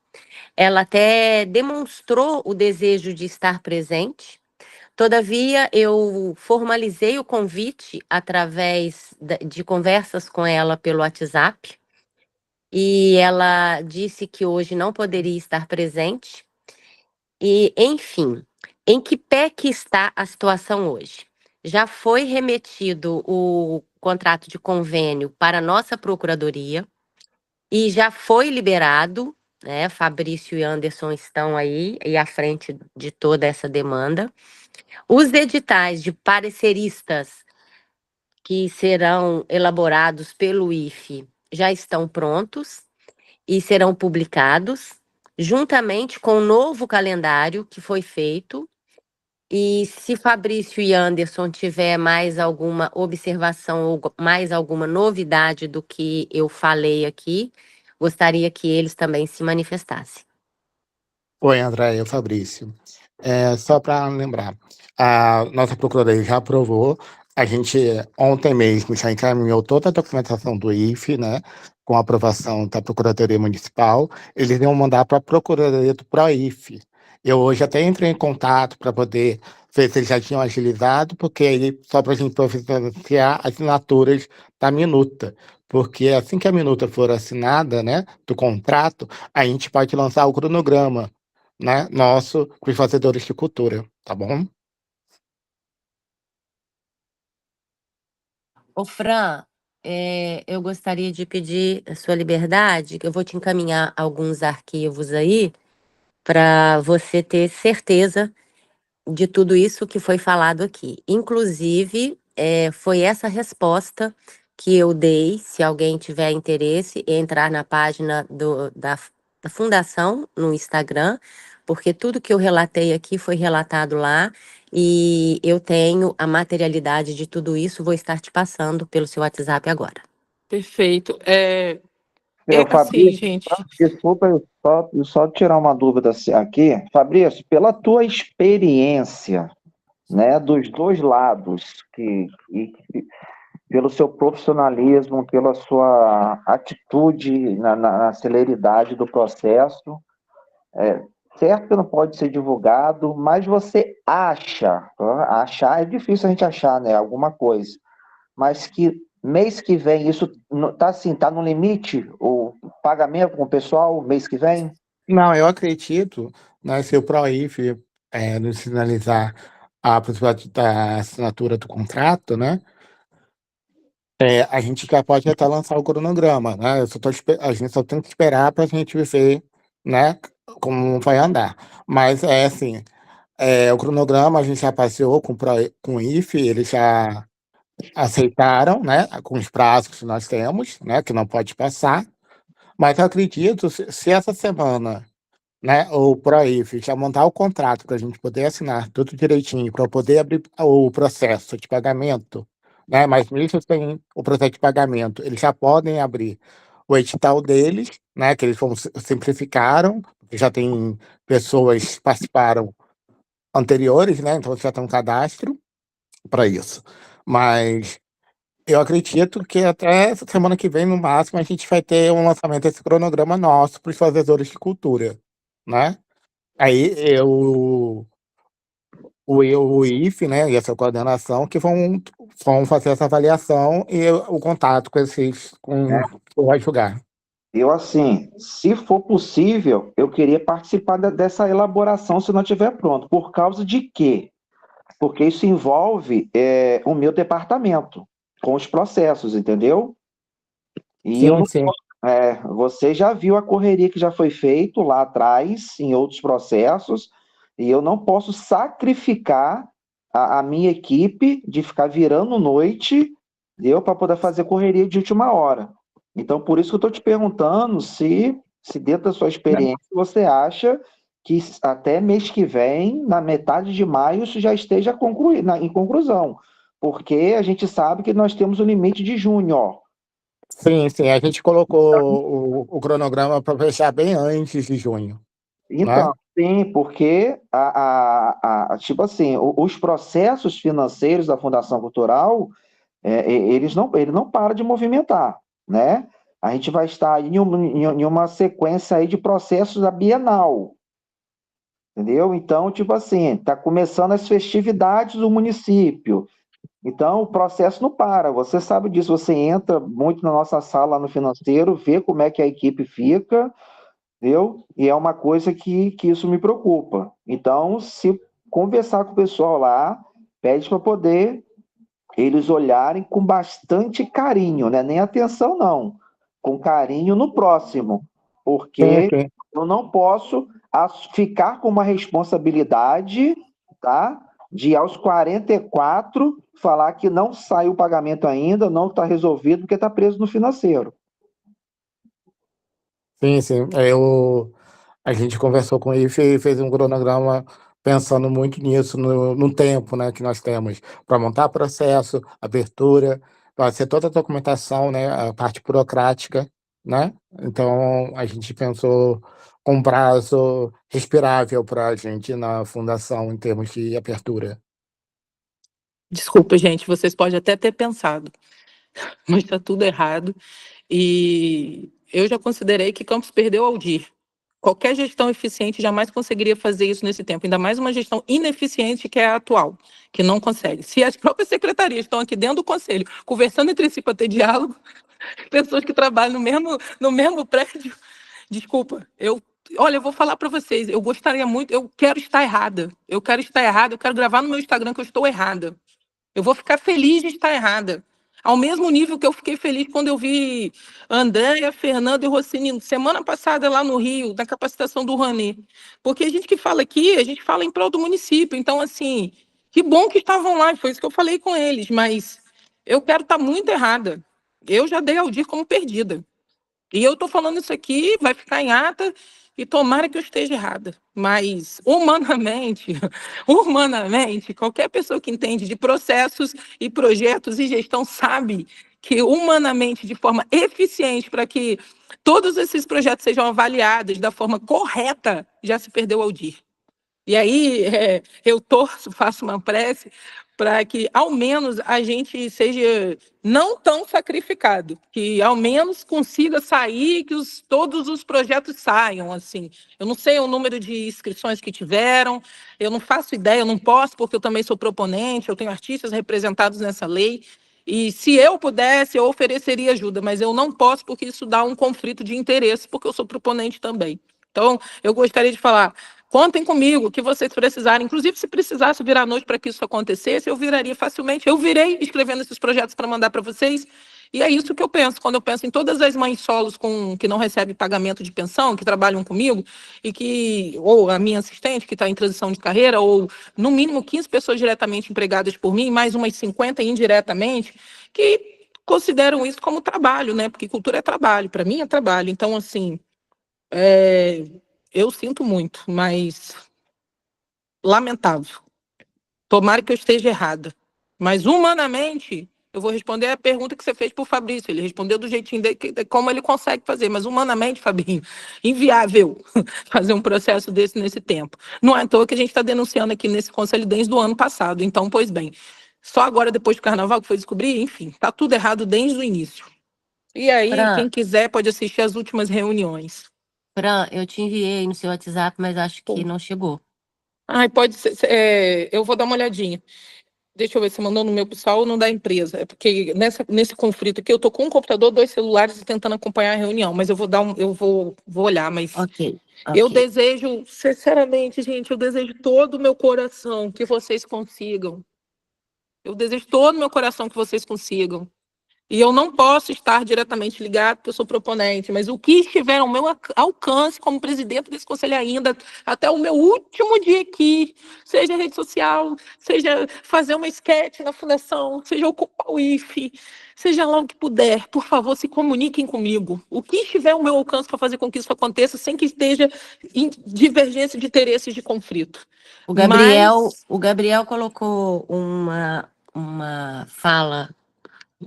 ela até demonstrou o desejo de estar presente. Todavia, eu formalizei o convite através de conversas com ela pelo WhatsApp, e ela disse que hoje não poderia estar presente. E, enfim, em que pé que está a situação hoje? Já foi remetido o contrato de convênio para a nossa procuradoria e já foi liberado, né? Fabrício e Anderson estão aí e à frente de toda essa demanda. Os editais de pareceristas que serão elaborados pelo IFE já estão prontos e serão publicados, juntamente com o novo calendário que foi feito. E se Fabrício e Anderson tiver mais alguma observação ou mais alguma novidade do que eu falei aqui, gostaria que eles também se manifestassem. Oi, André, eu Fabrício. Só para lembrar, a nossa procuradoria já aprovou, a gente ontem mesmo já encaminhou toda a documentação do IFE, né, com a aprovação da Procuradoria Municipal, eles iam mandar para a Procuradoria do PROIF. Eu hoje até entrei em contato para poder ver se eles já tinham agilizado, porque aí só para a gente providenciar assinaturas da minuta, porque assim que a minuta for assinada, né, do contrato, a gente pode lançar o cronograma né, nosso, para os fazedores de cultura, tá bom? Ô, Fran, eu gostaria de pedir a sua liberdade, que eu vou te encaminhar alguns arquivos aí para você ter certeza de tudo isso que foi falado aqui. Inclusive, foi essa resposta que eu dei. Se alguém tiver interesse, entrar na página da Fundação no Instagram, porque tudo que eu relatei aqui foi relatado lá e eu tenho a materialidade de tudo isso. Vou estar te passando pelo seu WhatsApp agora. Perfeito. Fabrício, Gente. desculpa, só tirar uma dúvida aqui. Fabrício, pela tua experiência, né, dos dois lados, pelo seu profissionalismo, pela sua atitude na celeridade do processo, certo que não pode ser divulgado, mas você achar é difícil a gente achar, né, alguma coisa, mas que mês que vem isso tá assim, tá no limite o pagamento com o pessoal mês que vem? Não, eu acredito, né, se o PROIF nos sinalizar a possibilidade da assinatura do contrato, né, a gente já pode até lançar o cronograma, né? A gente só tem que esperar para a gente ver, né, como vai andar. Mas assim, o cronograma a gente já passeou com o IFE, eles já aceitaram, né, com os prazos que nós temos, né, que não pode passar. Mas eu acredito, se essa semana, né, o PROIF já montar o contrato para a gente poder assinar tudo direitinho, para poder abrir o processo de pagamento, né, mas mesmo sem o processo de pagamento, eles já podem abrir o edital deles, né, que eles simplificaram, já tem pessoas que participaram anteriores, né, então já tem um cadastro para isso. Mas eu acredito que até semana que vem, no máximo, a gente vai ter um lançamento desse cronograma nosso para os fazedores de cultura, né? Aí o IFE, né, e essa coordenação que vão fazer essa avaliação e o contato com que vai julgar. Eu, assim, se for possível, eu queria participar dessa elaboração se não estiver pronto. Por causa de quê? Porque isso envolve o meu departamento, com os processos, entendeu? E sim, eu não sim. você já viu a correria que já foi feito lá atrás, em outros processos, e eu não posso sacrificar a minha equipe de ficar virando noite, para poder fazer correria de última hora. Então, por isso que eu estou te perguntando se dentro da sua experiência você acha que até mês que vem, na metade de maio, isso já esteja em conclusão. Porque a gente sabe que nós temos o limite de junho, ó. Sim, a gente colocou o cronograma para fechar bem antes de junho. Então, né? sim, porque tipo assim, os processos financeiros da Fundação Cultural, ele não para de movimentar, né? A gente vai estar em uma sequência aí de processos da Bienal, entendeu? Então, tipo assim, está começando as festividades do município. Então, o processo não para. Você sabe disso. Você entra muito na nossa sala lá no financeiro, vê como é que a equipe fica, entendeu? E é uma coisa que isso me preocupa. Então, se conversar com o pessoal lá, pede para poder eles olharem com bastante carinho, né? Nem atenção, não. Com carinho no próximo. Porque Sim. eu não posso ficar com uma responsabilidade, tá? De aos 44 falar que não saiu o pagamento ainda, não está resolvido, porque está preso no financeiro. Sim. A gente conversou com ele e fez um cronograma pensando muito nisso, no tempo, né, que nós temos para montar processo, abertura, vai ser toda a documentação, né, a parte burocrática, né? Então, a gente pensou com um prazo respirável para a gente na fundação em termos de abertura. Desculpa, gente, vocês podem até ter pensado, mas está tudo errado. E eu já considerei que Campos perdeu Aldir. Qualquer gestão eficiente jamais conseguiria fazer isso nesse tempo, ainda mais uma gestão ineficiente que é a atual, que não consegue. Se as próprias secretarias estão aqui dentro do conselho, conversando entre si para ter diálogo, pessoas que trabalham no mesmo prédio, desculpa, eu Olha, eu vou falar para vocês, eu gostaria muito, eu quero estar errada. Eu quero estar errada, eu quero gravar no meu Instagram que eu estou errada. Eu vou ficar feliz de estar errada. Ao mesmo nível que eu fiquei feliz quando eu vi Andréia, Fernando e Rossini, semana passada lá no Rio, na capacitação do Rouanet. Porque a gente que fala aqui, a gente fala em prol do município. Então, assim, que bom que estavam lá, foi isso que eu falei com eles, mas eu quero estar muito errada. Eu já dei Aldir como perdida. E eu estou falando isso aqui, vai ficar em ata, e tomara que eu esteja errada. Mas, humanamente, humanamente, qualquer pessoa que entende de processos e projetos e gestão sabe que, humanamente, de forma eficiente, para que todos esses projetos sejam avaliados da forma correta, já se perdeu o Aldir. E aí, eu torço, faço uma prece para que, ao menos, a gente seja não tão sacrificado, que, ao menos, consiga sair, que todos os projetos saiam, assim. Eu não sei o número de inscrições que tiveram, eu não faço ideia, eu não posso, porque eu também sou proponente, eu tenho artistas representados nessa lei, e se eu pudesse, eu ofereceria ajuda, mas eu não posso, porque isso dá um conflito de interesse, porque eu sou proponente também. Então, eu gostaria de falar, contem comigo, o que vocês precisarem. Inclusive, se precisasse virar à noite para que isso acontecesse, eu viraria facilmente. Eu virei escrevendo esses projetos para mandar para vocês. E é isso que eu penso, quando eu penso em todas as mães solos que não recebem pagamento de pensão, que trabalham comigo, ou a minha assistente, que está em transição de carreira, ou no mínimo 15 pessoas diretamente empregadas por mim, mais umas 50 indiretamente, que consideram isso como trabalho, né? Porque cultura é trabalho, para mim é trabalho. Então, assim, eu sinto muito, mas lamentável. Tomara que eu esteja errada. Mas, humanamente, eu vou responder a pergunta que você fez para o Fabrício. Ele respondeu do jeitinho dele, como ele consegue fazer. Mas, humanamente, Fabinho, inviável fazer um processo desse nesse tempo. Não é à toa que a gente está denunciando aqui nesse Conselho desde o ano passado. Então, pois bem, só agora, depois do Carnaval, que foi descobrir, enfim, está tudo errado desde o início. E aí, quem quiser pode assistir as últimas reuniões. Fran, eu te enviei no seu WhatsApp, mas acho que não chegou. Ai, pode ser, eu vou dar uma olhadinha. Deixa eu ver se mandou no meu pessoal ou no da empresa. É porque nesse conflito aqui eu tô com um computador, 2 celulares e tentando acompanhar a reunião, mas eu vou olhar, mas eu desejo, sinceramente, gente, eu desejo todo o meu coração que vocês consigam. Eu desejo todo o meu coração que vocês consigam. E eu não posso estar diretamente ligado, porque eu sou proponente, mas o que estiver ao meu alcance como presidente desse conselho ainda, até o meu último dia aqui, seja rede social, seja fazer uma esquete na fundação, seja ocupar o IFE, seja lá o que puder, por favor, se comuniquem comigo. O que estiver ao meu alcance para fazer com que isso aconteça, sem que esteja em divergência de interesses de conflito. O Gabriel colocou uma fala,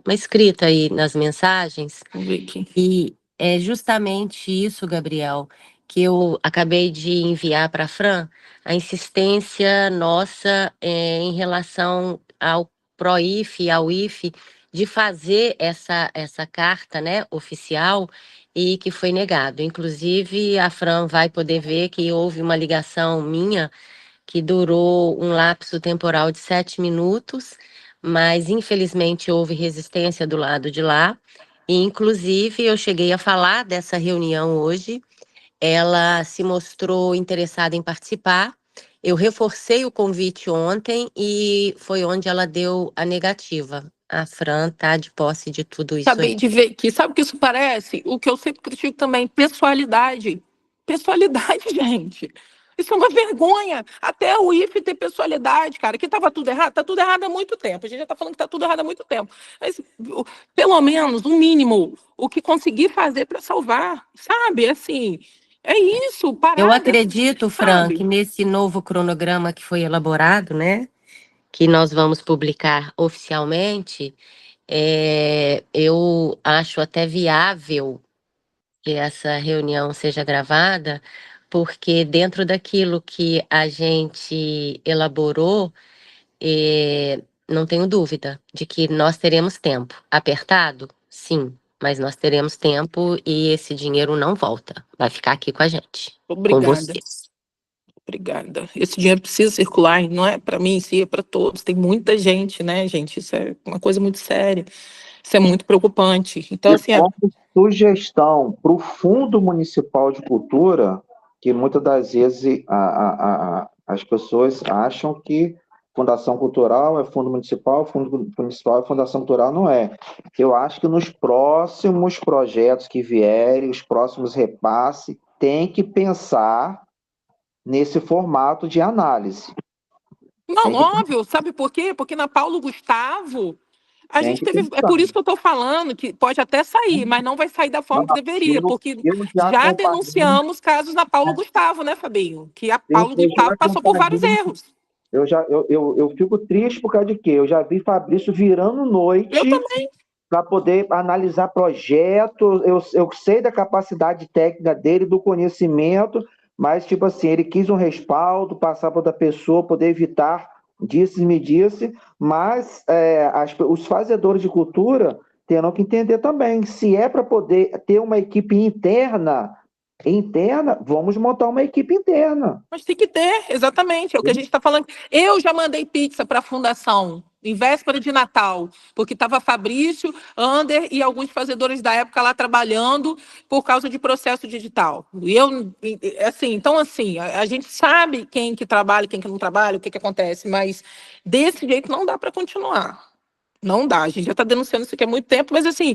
uma escrita aí nas mensagens, e é justamente isso, Gabriel, que eu acabei de enviar para a Fran, a insistência nossa em relação ao PROIFE e ao IFE de fazer essa carta, né, oficial, e que foi negado. Inclusive, a Fran vai poder ver que houve uma ligação minha que durou um lapso temporal de 7 minutos, mas infelizmente houve resistência do lado de lá, e inclusive eu cheguei a falar dessa reunião hoje, ela se mostrou interessada em participar, eu reforcei o convite ontem e foi onde ela deu a negativa. A Fran está de posse de tudo isso. Acabei de ver aqui, sabe o que isso parece? O que eu sempre critico também, pessoalidade. Pessoalidade, gente. Isso é uma vergonha. Até o IFE ter pessoalidade, cara. Que estava tudo errado. Está tudo errado há muito tempo. A gente já está falando que está tudo errado há muito tempo. Mas, pelo menos, o mínimo, o que conseguir fazer para salvar, sabe? Assim, é isso. Eu acredito, Fran, que nesse novo cronograma que foi elaborado, né? Que nós vamos publicar oficialmente, eu acho até viável que essa reunião seja gravada, porque dentro daquilo que a gente elaborou, não tenho dúvida de que nós teremos tempo. Apertado? Sim, mas nós teremos tempo e esse dinheiro não volta. Vai ficar aqui com a gente. Obrigada. Com vocês. Obrigada. Esse dinheiro precisa circular, e não é para mim, sim, é para todos. Tem muita gente, né, gente? Isso é uma coisa muito séria. Isso é muito preocupante. Então, assim, sugestão para o Fundo Municipal de Cultura, que muitas das vezes as pessoas acham que Fundação Cultural é fundo municipal é Fundação Cultural, não é. Eu acho que nos próximos projetos que vierem, os próximos repasses, tem que pensar nesse formato de análise. Não, óbvio, sabe por quê? Porque na Paulo Gustavo, a Tem gente que teve. É pensar. por isso que eu estou falando que pode até sair, mas não vai sair da forma que deveria, porque Eu já já comparei. denunciamos casos na Paulo Gustavo, né, Fabinho? Que a Eu Paulo Gustavo já passou por vários comparei. erros. Eu fico triste por causa de quê? Eu já vi Fabrício virando Eu noite também. para poder analisar projetos. Eu sei da capacidade técnica dele, do conhecimento, mas, tipo assim, ele quis um respaldo, passar para outra pessoa, poder evitar disse-me disse, mas os fazedores de cultura terão que entender também. Se é para poder ter uma equipe interna, vamos montar uma equipe interna. Mas tem que ter, exatamente, é o que a gente está falando. Eu já mandei pizza para a fundação, em véspera de Natal, porque estava Fabrício, Ander e alguns fazedores da época lá trabalhando por causa de processo digital. E eu, assim, então, assim, a gente sabe quem que trabalha, quem que não trabalha, o que acontece, mas desse jeito não dá para continuar. Não dá, a gente já está denunciando isso aqui há muito tempo, mas assim,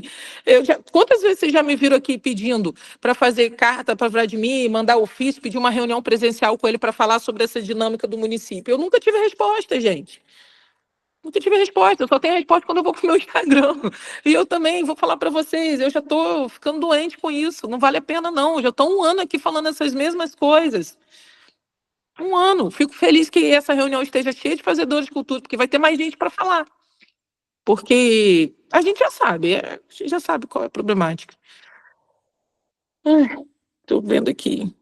quantas vezes vocês já me viram aqui pedindo para fazer carta para Vladimir, mandar ofício, pedir uma reunião presencial com ele para falar sobre essa dinâmica do município? Eu nunca tive resposta, gente. Nunca tive resposta, eu só tenho resposta quando eu vou pro meu Instagram. E eu também vou falar para vocês, eu já estou ficando doente com isso, não vale a pena não, eu já estou um ano aqui falando essas mesmas coisas. Um ano, fico feliz que essa reunião esteja cheia de fazedores de cultura, porque vai ter mais gente para falar. Porque a gente já sabe qual é a problemática. Estou vendo aqui.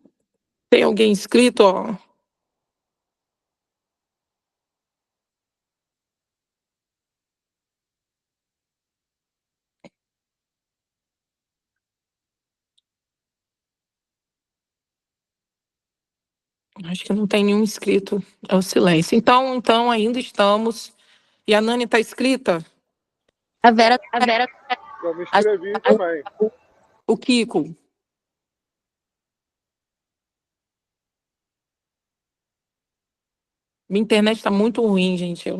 Tem alguém inscrito, ó. Acho que não tem nenhum inscrito. É o silêncio. Então ainda estamos. E a Nani está inscrita? A Vera. Eu me inscrevi também. O Kiko. Minha internet está muito ruim, gente.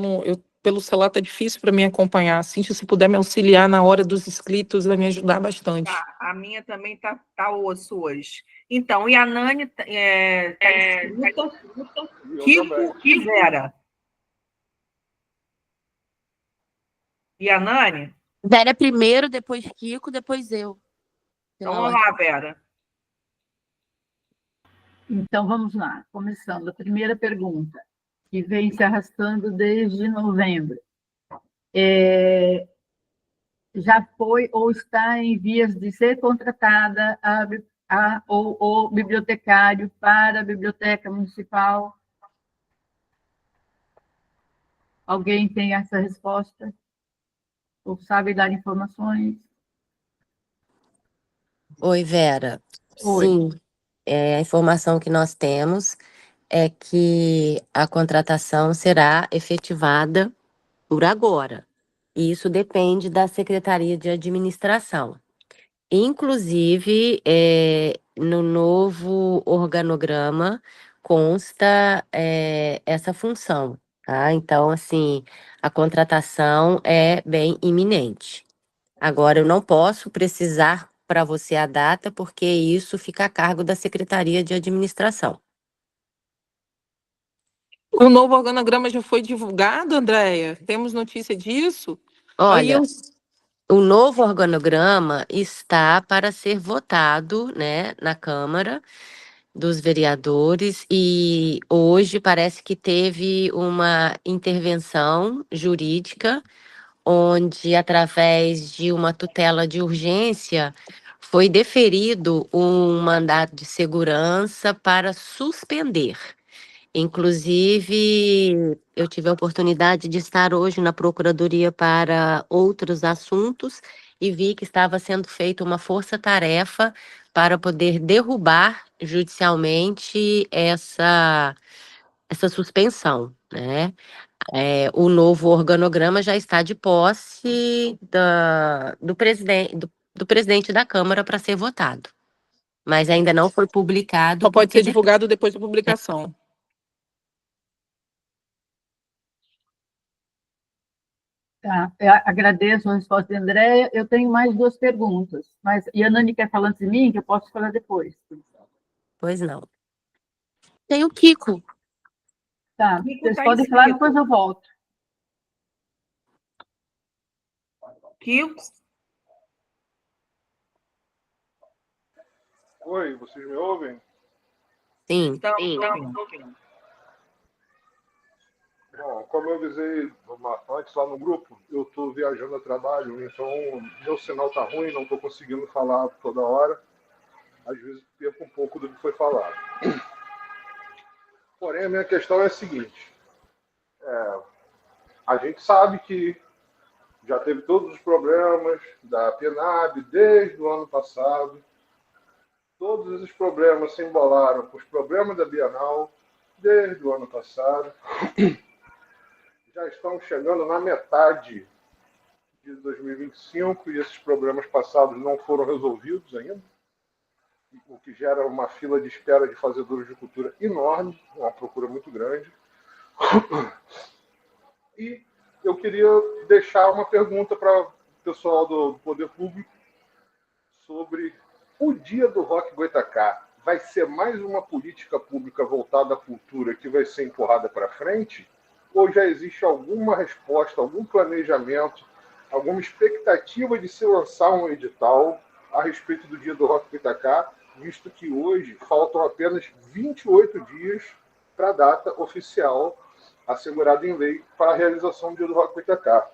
Pelo celular tá difícil para mim acompanhar. Cíntia, se puder me auxiliar na hora dos inscritos, vai me ajudar bastante. Tá, a minha também tá osso hoje. Então, e a Nani Kiko e Vera. E a Nani? Vera primeiro, depois Kiko, depois eu. Então, vamos lá, Vera. Então, vamos lá. Começando. A primeira pergunta, que vem se arrastando desde novembro. Já foi ou está em vias de ser contratada o bibliotecário para a Biblioteca Municipal? Alguém tem essa resposta? Ou sabe dar informações? Oi, Vera. Oi. Sim, a informação que nós temos é que a contratação será efetivada por agora. E isso depende da Secretaria de Administração. Inclusive, no novo organograma consta essa função, tá? Então, assim, a contratação é bem iminente. Agora, eu não posso precisar para você a data, porque isso fica a cargo da Secretaria de Administração. O novo organograma já foi divulgado, Andréia? Temos notícia disso? Olha, o novo organograma está para ser votado, né, na Câmara dos Vereadores, e hoje parece que teve uma intervenção jurídica, onde, através de uma tutela de urgência, foi deferido um mandato de segurança para suspender. Inclusive, eu tive a oportunidade de estar hoje na Procuradoria para outros assuntos e vi que estava sendo feita uma força-tarefa para poder derrubar judicialmente essa suspensão, né? O novo organograma já está de posse do presidente da Câmara para ser votado. mas ainda não foi publicado. Só pode porque ser divulgado depois da publicação. Tá, eu agradeço a resposta da Andréia. Eu tenho mais duas perguntas, mas e a Nani quer falar antes de mim, que eu posso falar depois. Pois não. Tem o Kiko. Tá, Kiko vocês tá podem inscrito. falar, depois eu volto. Kiko? Oi, vocês me ouvem? Sim. Bom, como eu avisei antes lá no grupo, eu estou viajando a trabalho, então meu sinal está ruim, não estou conseguindo falar toda hora. Às vezes perco um pouco do que foi falado. Porém, a minha questão é a seguinte. A gente sabe que já teve todos os problemas da PNAB desde o ano passado. Todos esses problemas se embolaram com os problemas da Bienal desde o ano passado. Já estamos chegando na metade de 2025 e esses problemas passados não foram resolvidos ainda, o que gera uma fila de espera de fazedores de cultura enorme, uma procura muito grande. E eu queria deixar uma pergunta para o pessoal do Poder Público sobre o Dia do Rock Goitacá. Vai ser mais uma política pública voltada à cultura que vai ser empurrada para frente? Ou já existe alguma resposta, algum planejamento, alguma expectativa de se lançar um edital a respeito do Dia do Rock Goitacá, visto que hoje faltam apenas 28 dias para a data oficial assegurada em lei para a realização do Dia do Rock Goitacá?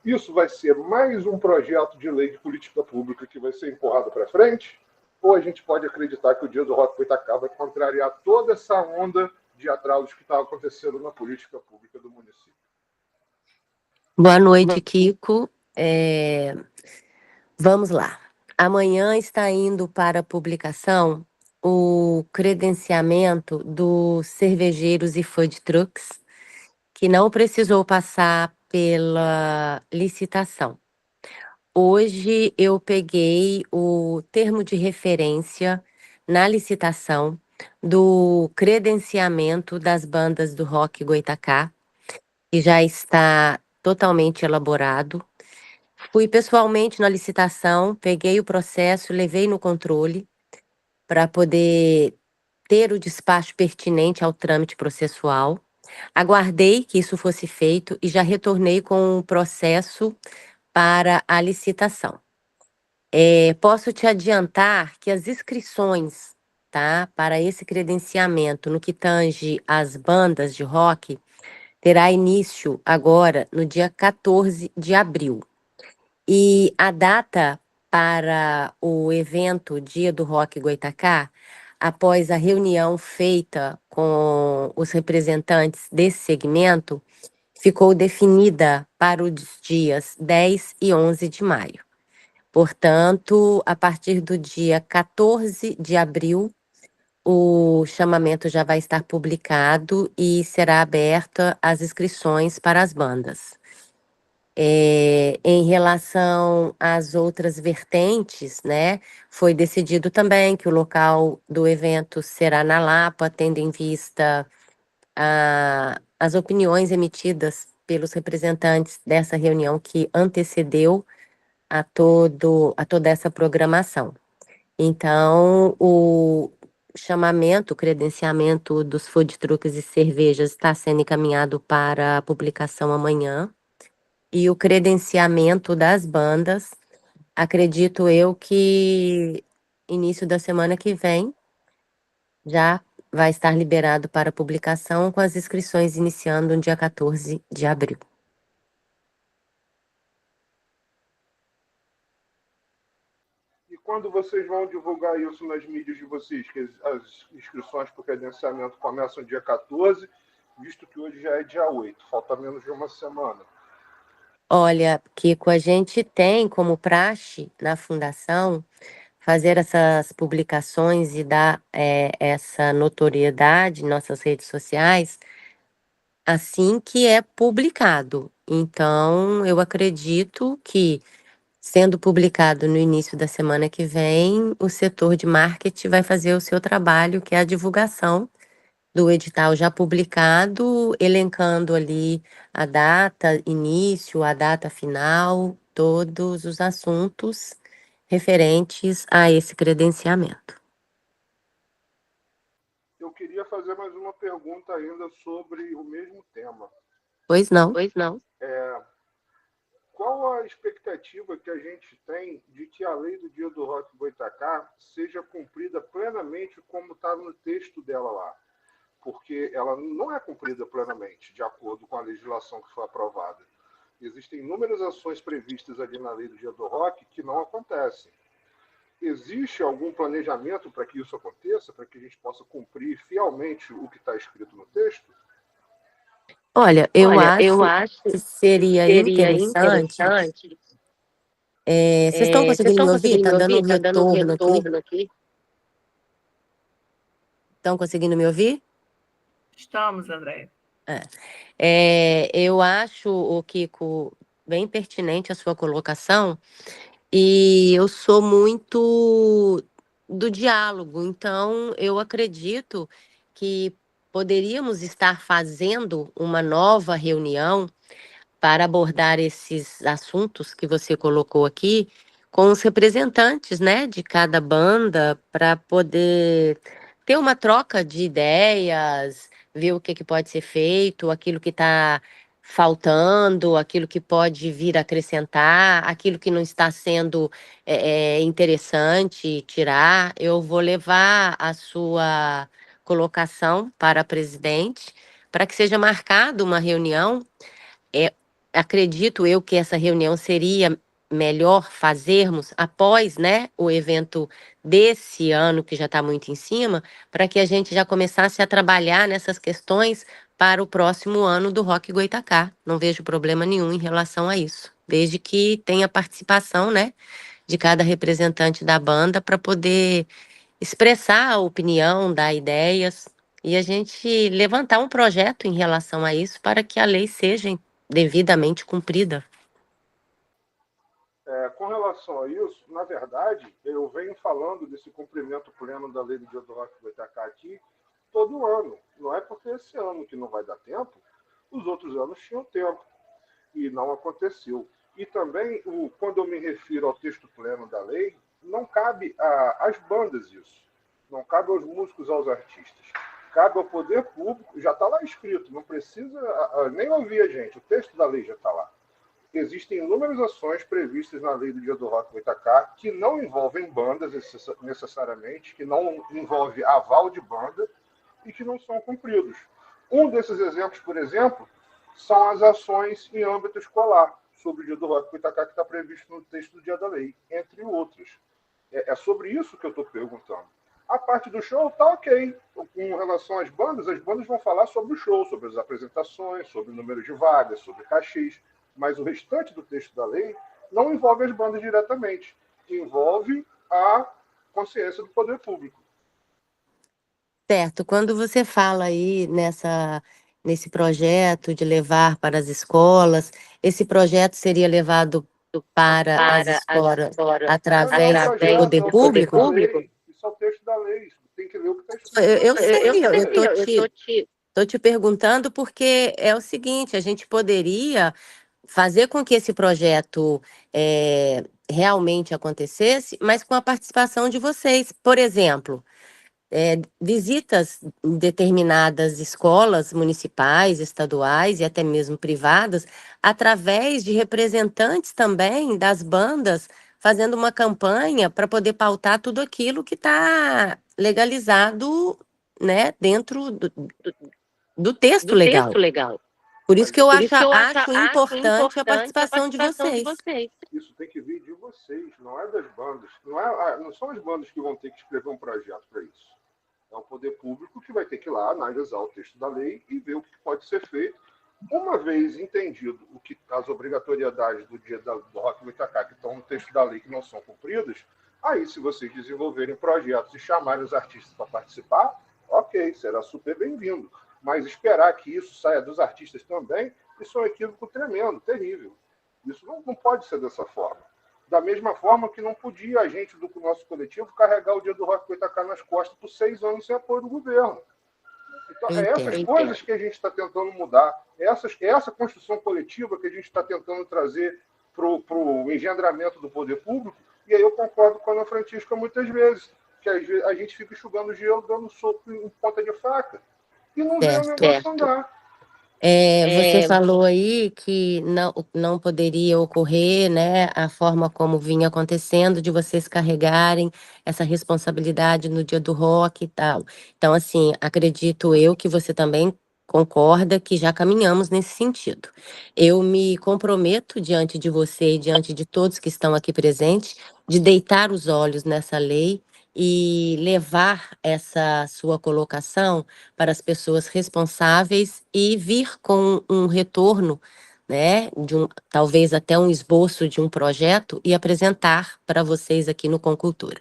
Isso vai ser mais um projeto de lei de política pública que vai ser empurrado para frente? Ou a gente pode acreditar que o Dia do Rock Goitacá vai contrariar toda essa onda de atrasos que está acontecendo na política pública do município? Boa noite, Kiko. Vamos lá. Amanhã está indo para publicação o credenciamento dos cervejeiros e food trucks, que não precisou passar pela licitação. Hoje eu peguei o termo de referência na licitação do credenciamento das bandas do Rock Goitacá, que já está totalmente elaborado. Fui pessoalmente na licitação, peguei o processo, levei no controle para poder ter o despacho pertinente ao trâmite processual. Aguardei que isso fosse feito e já retornei com o processo para a licitação. Posso te adiantar que as inscrições, tá, para esse credenciamento no que tange as bandas de rock terá início agora no dia 14 de abril. E a data para o evento Dia do Rock Goitacá, após a reunião feita com os representantes desse segmento, ficou definida para os dias 10 e 11 de maio. Portanto, a partir do dia 14 de abril, o chamamento já vai estar publicado e será aberta as inscrições para as bandas. Em relação às outras vertentes, né, foi decidido também que o local do evento será na Lapa, tendo em vista as opiniões emitidas pelos representantes dessa reunião que antecedeu a toda essa programação. Então, o chamamento, o credenciamento dos food trucks e cervejas está sendo encaminhado para a publicação amanhã. E o credenciamento das bandas, acredito eu que início da semana que vem já vai estar liberado para publicação, com as inscrições iniciando no dia 14 de abril. E quando vocês vão divulgar isso nas mídias de vocês, que as inscrições para o credenciamento começam dia 14, visto que hoje já é dia 8, falta menos de uma semana? Olha, Kiko, a gente tem como praxe na Fundação fazer essas publicações e dar essa notoriedade em nossas redes sociais assim que é publicado. Então, eu acredito que Sendo publicado no início da semana que vem, o setor de marketing vai fazer o seu trabalho, que é a divulgação do edital já publicado, elencando ali a data início, a data final, todos os assuntos referentes a esse credenciamento. Eu queria fazer mais uma pergunta ainda sobre o mesmo tema. Pois não. Pois não. Qual a expectativa que a gente tem de que a lei do Dia do Rock Goitacá seja cumprida plenamente como está no texto dela lá? Porque ela não é cumprida plenamente, de acordo com a legislação que foi aprovada. Existem inúmeras ações previstas ali na lei do Dia do Rock que não acontecem. Existe algum planejamento para que isso aconteça, para que a gente possa cumprir fielmente o que está escrito no texto? Olha, eu acho que seria interessante. Vocês estão conseguindo me ouvir? Está dando um retorno aqui. Estão conseguindo me ouvir? Estamos, André. Eu acho, o Kiko, bem pertinente a sua colocação, e eu sou muito do diálogo, então eu acredito que poderíamos estar fazendo uma nova reunião para abordar esses assuntos que você colocou aqui com os representantes, né, de cada banda, para poder ter uma troca de ideias, ver o que pode ser feito, aquilo que está faltando, aquilo que pode vir a acrescentar, aquilo que não está sendo interessante tirar. Eu vou levar a sua colocação para a presidente, para que seja marcada uma reunião. Acredito eu que essa reunião seria melhor fazermos após, né, o evento desse ano, que já está muito em cima, para que a gente já começasse a trabalhar nessas questões para o próximo ano do Rock Goitacá. Não vejo problema nenhum em relação a isso, desde que tenha participação, né, de cada representante da banda para poder expressar a opinião, dar ideias e a gente levantar um projeto em relação a isso para que a lei seja devidamente cumprida. Com relação a isso, na verdade, eu venho falando desse cumprimento pleno da lei do Dia do Rock Goitacá aqui todo ano. Não é porque esse ano que não vai dar tempo, os outros anos tinham tempo e não aconteceu. E também, quando eu me refiro ao texto pleno da lei, não cabe às bandas isso. Não cabe aos músicos, aos artistas. Cabe ao poder público, já está lá escrito, não precisa nem ouvir a gente, o texto da lei já está lá. Existem inúmeras ações previstas na lei do Dia do Rock Goitacá que não envolvem bandas necessariamente, que não envolve aval de banda e que não são cumpridos. Um desses exemplos, por exemplo, são as ações em âmbito escolar sobre o Dia do Rock Goitacá que está previsto no texto do Dia da Lei, entre outros. É sobre isso que eu estou perguntando. A parte do show está ok. Com relação às bandas vão falar sobre o show, sobre as apresentações, sobre o número de vagas, sobre cachês. Mas o restante do texto da lei não envolve as bandas diretamente. Envolve a consciência do poder público. Certo. Quando você fala aí nesse projeto de levar para as escolas, esse projeto seria levado para as escolas através do poder público? Isso é o texto da lei. Tem que ler o que está escrito. Eu sei, estou te perguntando porque é o seguinte, a gente poderia fazer com que esse projeto realmente acontecesse, mas com a participação de vocês. Por exemplo, visitas em determinadas escolas municipais, estaduais e até mesmo privadas, através de representantes também das bandas, fazendo uma campanha para poder pautar tudo aquilo que está legalizado, né, dentro do texto legal. Por isso que eu acho importante a participação de vocês. Isso tem que vir de vocês, não é das bandas. Não são as bandas que vão ter que escrever um projeto para isso. É o poder público que vai ter que ir lá analisar o texto da lei e ver o que pode ser feito. Uma vez entendido as obrigatoriedades do Dia do Rock Goitacá que estão no texto da lei que não são cumpridas, aí se vocês desenvolverem projetos e chamarem os artistas para participar, ok, será super bem-vindo. Mas esperar que isso saia dos artistas também, isso é um equívoco tremendo, terrível. Isso não pode ser dessa forma. Da mesma forma que não podia a gente do nosso coletivo carregar o dia do Rock Goitacá nas costas por 6 anos sem apoio do governo. Então, é essas coisas que a gente está tentando mudar, essa construção coletiva que a gente está tentando trazer para o engendramento do poder público, e aí eu concordo com a Ana Francisca muitas vezes, que às vezes a gente fica enxugando gelo, dando soco em ponta de faca, e não vê o negócio andar. Você falou aí que não poderia ocorrer, né, a forma como vinha acontecendo, de vocês carregarem essa responsabilidade no dia do rock e tal. Então, assim, acredito eu que você também concorda que já caminhamos nesse sentido. Eu me comprometo diante de você e diante de todos que estão aqui presentes de deitar os olhos nessa lei e levar essa sua colocação para as pessoas responsáveis e vir com um retorno, né, talvez até um esboço de um projeto e apresentar para vocês aqui no Concultura.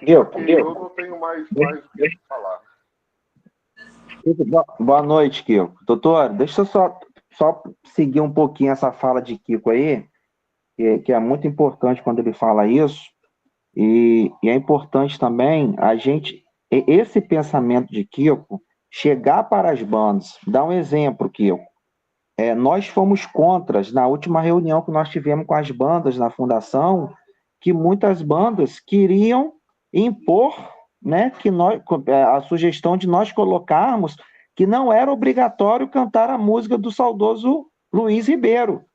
Eu não tenho mais o que falar. Boa noite, Kiko. Doutor, deixa eu só seguir um pouquinho essa fala de Kiko aí, que é muito importante quando ele fala isso, e é importante também esse pensamento de Kiko, chegar para as bandas. Dá um exemplo, Kiko. Nós fomos contras na última reunião que nós tivemos com as bandas na fundação, que muitas bandas queriam impor, né, a sugestão de nós colocarmos que não era obrigatório cantar a música do saudoso Luiz Ribeiro.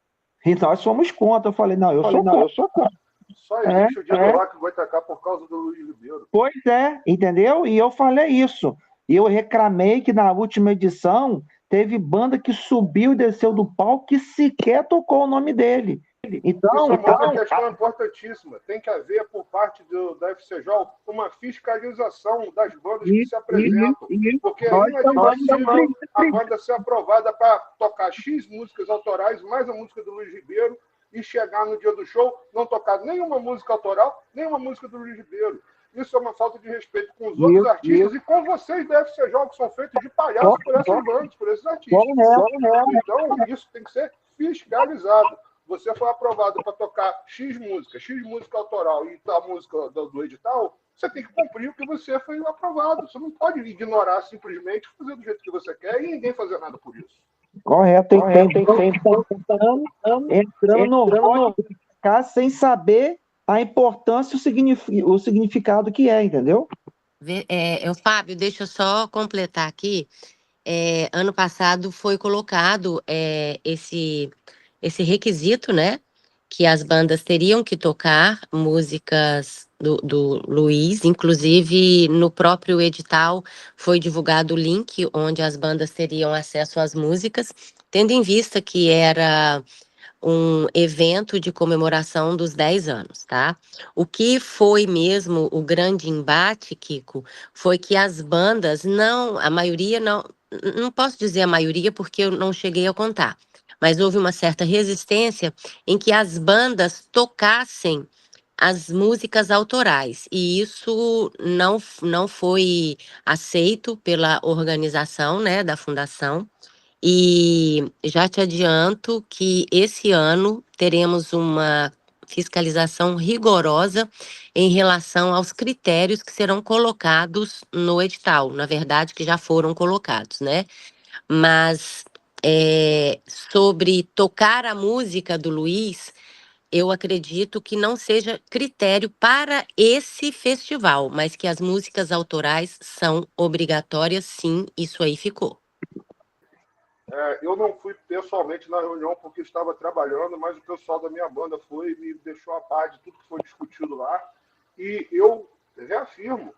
E nós fomos contra. Eu falei, não, eu sou contra. Só existe o dia do Rock Goitacá por causa do Luiz Ribeiro. Pois é, entendeu? E eu falei isso. E eu reclamei que na última edição teve banda que subiu e desceu do palco que sequer tocou o nome dele. Então, isso é uma questão importantíssima. Tem que haver, por parte da FCJ, uma fiscalização das bandas que se apresentam. Porque é inadmissível a banda ser aprovada para tocar X músicas autorais, mais a música do Luiz Ribeiro, e chegar no dia do show, não tocar nenhuma música autoral, nenhuma música do Luiz Ribeiro. Isso é uma falta de respeito com os outros artistas e com vocês da FCJ, que são feitos de palhaço por essas bandas, por esses artistas. Então, isso tem que ser fiscalizado. Você foi aprovado para tocar X música autoral e a música do edital, você tem que cumprir o que você foi aprovado. Você não pode ignorar simplesmente, fazer do jeito que você quer e ninguém fazer nada por isso. Correto, entrando no rock sem saber a importância e o significado que é, entendeu? Fábio, deixa eu só completar aqui. Ano passado foi colocado esse requisito, né? Que as bandas teriam que tocar músicas do Luiz, inclusive no próprio edital foi divulgado o link onde as bandas teriam acesso às músicas, tendo em vista que era um evento de comemoração dos 10 anos, tá? O que foi mesmo o grande embate, Kiko, foi que as bandas a maioria não posso dizer a maioria porque eu não cheguei a contar, mas houve uma certa resistência em que as bandas tocassem as músicas autorais, e isso não foi aceito pela organização, né, da fundação, e já te adianto que esse ano teremos uma fiscalização rigorosa em relação aos critérios que serão colocados no edital, na verdade que já foram colocados, né, mas sobre tocar a música do Luiz, eu acredito que não seja critério para esse festival, mas que as músicas autorais são obrigatórias, sim, isso aí ficou. Eu não fui pessoalmente na reunião porque estava trabalhando, mas o pessoal da minha banda foi e me deixou a par de tudo que foi discutido lá. E eu reafirmo,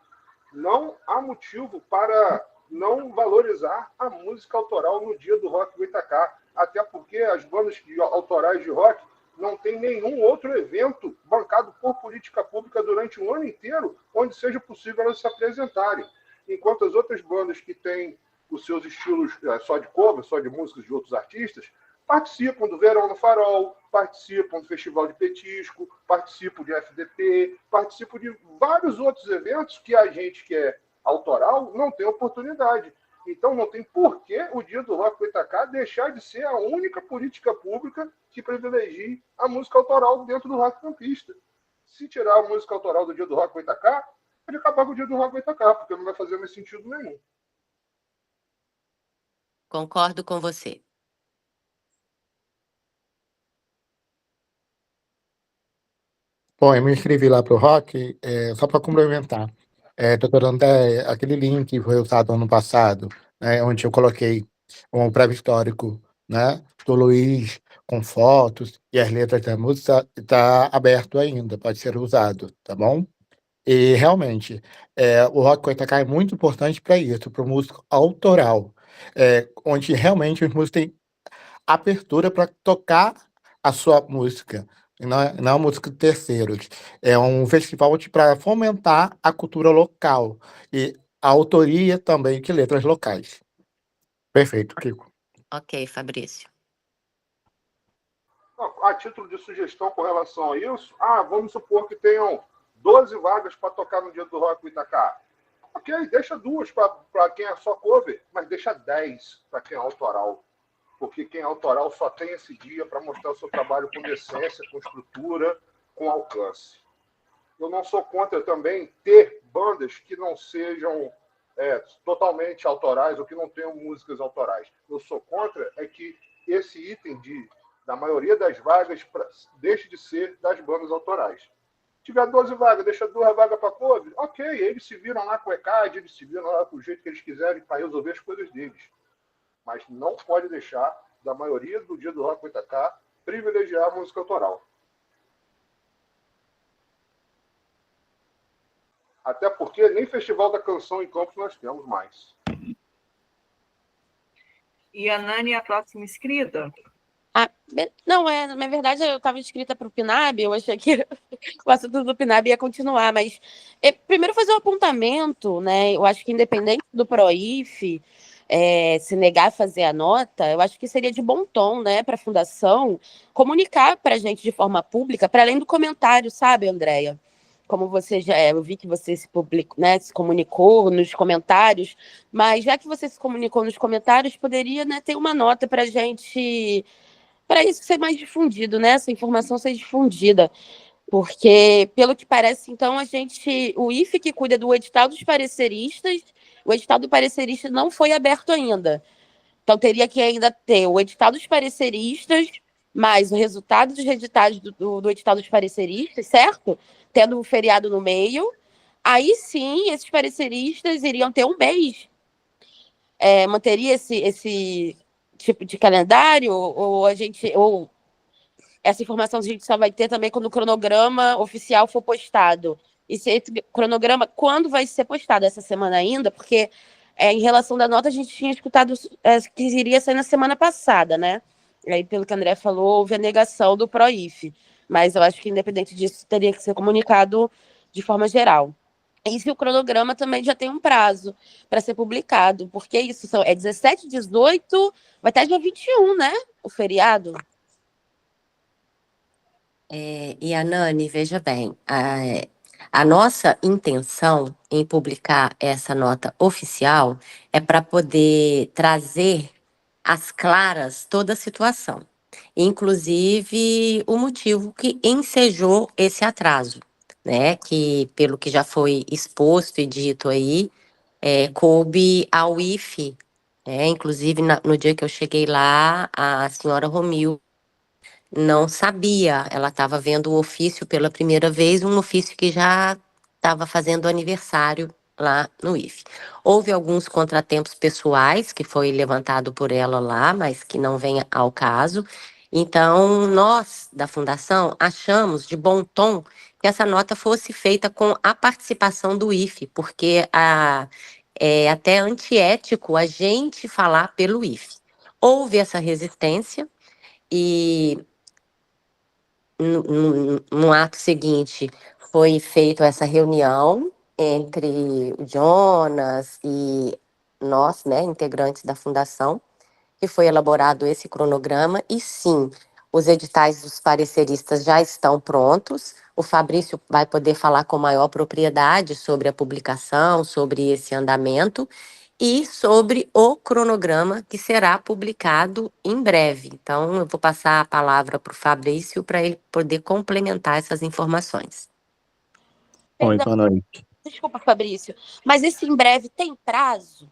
não há motivo para não valorizar a música autoral no dia do Rock Goitacá, até porque as bandas autorais de rock não tem nenhum outro evento bancado por política pública durante um ano inteiro onde seja possível elas se apresentarem. Enquanto as outras bandas que têm os seus estilos só de cover, só de músicas de outros artistas, participam do Verão no Farol, participam do Festival de Petisco, participam de FDP, participam de vários outros eventos que a gente que é autoral não tem oportunidade. Então não tem por que o dia do Rock Goitacá deixar de ser a única política pública que privilegie a música autoral dentro do rock campista. Se tirar a música autoral do Dia do Rock com Itacá, pode acabar com o Dia do Rock com Itacá, porque não vai fazer mais sentido nenhum. Concordo com você. Bom, eu me inscrevi lá para o Rock, só para complementar. Estou dando até aquele link que foi usado ano passado, né, onde eu coloquei um breve histórico, né, do Luiz, com fotos e as letras da música, está aberto ainda, pode ser usado, tá bom? E realmente, o Rock com Itacá é muito importante para isso, para o músico autoral, onde realmente os músicos têm abertura para tocar a sua música, e não é uma música de terceiros. É um festival para fomentar a cultura local e a autoria também de letras locais. Perfeito, Kiko. Ok, Fabrício. A título de sugestão com relação a isso, vamos supor que tenham 12 vagas para tocar no Dia do Rock com Itacá. Ok, deixa 2 para quem é só cover, mas deixa 10 para quem é autoral. Porque quem é autoral só tem esse dia para mostrar o seu trabalho com decência, com estrutura, com alcance. Eu não sou contra também ter bandas que não sejam totalmente autorais ou que não tenham músicas autorais. Eu sou contra que esse item da maioria das vagas deixe de ser das bandas autorais. Se tiver 12 vagas, deixa 2 vagas para cover, ok, eles se viram lá com o ECAD, eles se viram lá com o jeito que eles quiserem para resolver as coisas deles. Mas não pode deixar, da maioria do Dia do Rock com Itacá, privilegiar a música autoral. Até porque nem Festival da Canção em Campos nós temos mais. E a Nani é a próxima inscrita? Não, na verdade eu estava inscrita para o PNAB, eu achei que o assunto do PNAB ia continuar, mas primeiro fazer um apontamento, né? Eu acho que independente do PROIF, se negar a fazer a nota, eu acho que seria de bom tom, né, para a Fundação comunicar para a gente de forma pública, para além do comentário, sabe, Andréia? Como você eu vi que você se comunicou nos comentários, mas já que você se comunicou nos comentários, poderia, né, ter uma nota para a gente, para isso ser mais difundido, né, essa informação ser difundida. Porque, pelo que parece, então, o IFE que cuida do edital dos pareceristas, o edital do parecerista não foi aberto ainda. Então, teria que ainda ter o edital dos pareceristas, mais o resultado dos editais do edital dos pareceristas, certo? Tendo um feriado no meio. Aí, sim, esses pareceristas iriam ter um mês. Manteria esse tipo de calendário? Ou essa informação a gente só vai ter também quando o cronograma oficial for postado? E se esse cronograma, quando vai ser postado? Essa semana ainda? Porque em relação da nota, a gente tinha escutado que iria sair na semana passada, né? Aí, pelo que a André falou, houve a negação do PROIF. Mas eu acho que, independente disso, teria que ser comunicado de forma geral. E se o cronograma também já tem um prazo para ser publicado, porque isso é 17, 18, vai até dia 21, né? O feriado. E a Nani, veja bem, a nossa intenção em publicar essa nota oficial é para poder trazer às claras toda a situação, inclusive o motivo que ensejou esse atraso, né? Que, pelo que já foi exposto e dito aí, coube ao IFE, inclusive no dia que eu cheguei lá, a senhora Romil não sabia, ela estava vendo o ofício pela primeira vez, um ofício que já estava fazendo aniversário lá no IFE. Houve alguns contratempos pessoais que foi levantado por ela lá, mas que não vem ao caso. Então, nós, da Fundação, achamos de bom tom que essa nota fosse feita com a participação do IFE, porque é até antiético a gente falar pelo IFE. Houve essa resistência e no ato seguinte foi feita essa reunião entre o Jonas e nós, né, integrantes da Fundação, que foi elaborado esse cronograma, e sim, os editais dos pareceristas já estão prontos. O Fabrício vai poder falar com maior propriedade sobre a publicação, sobre esse andamento, e sobre o cronograma que será publicado em breve. Então, eu vou passar a palavra para o Fabrício para ele poder complementar essas informações. Oi, Perdão, boa noite. desculpa, Fabrício, mas esse em breve tem prazo?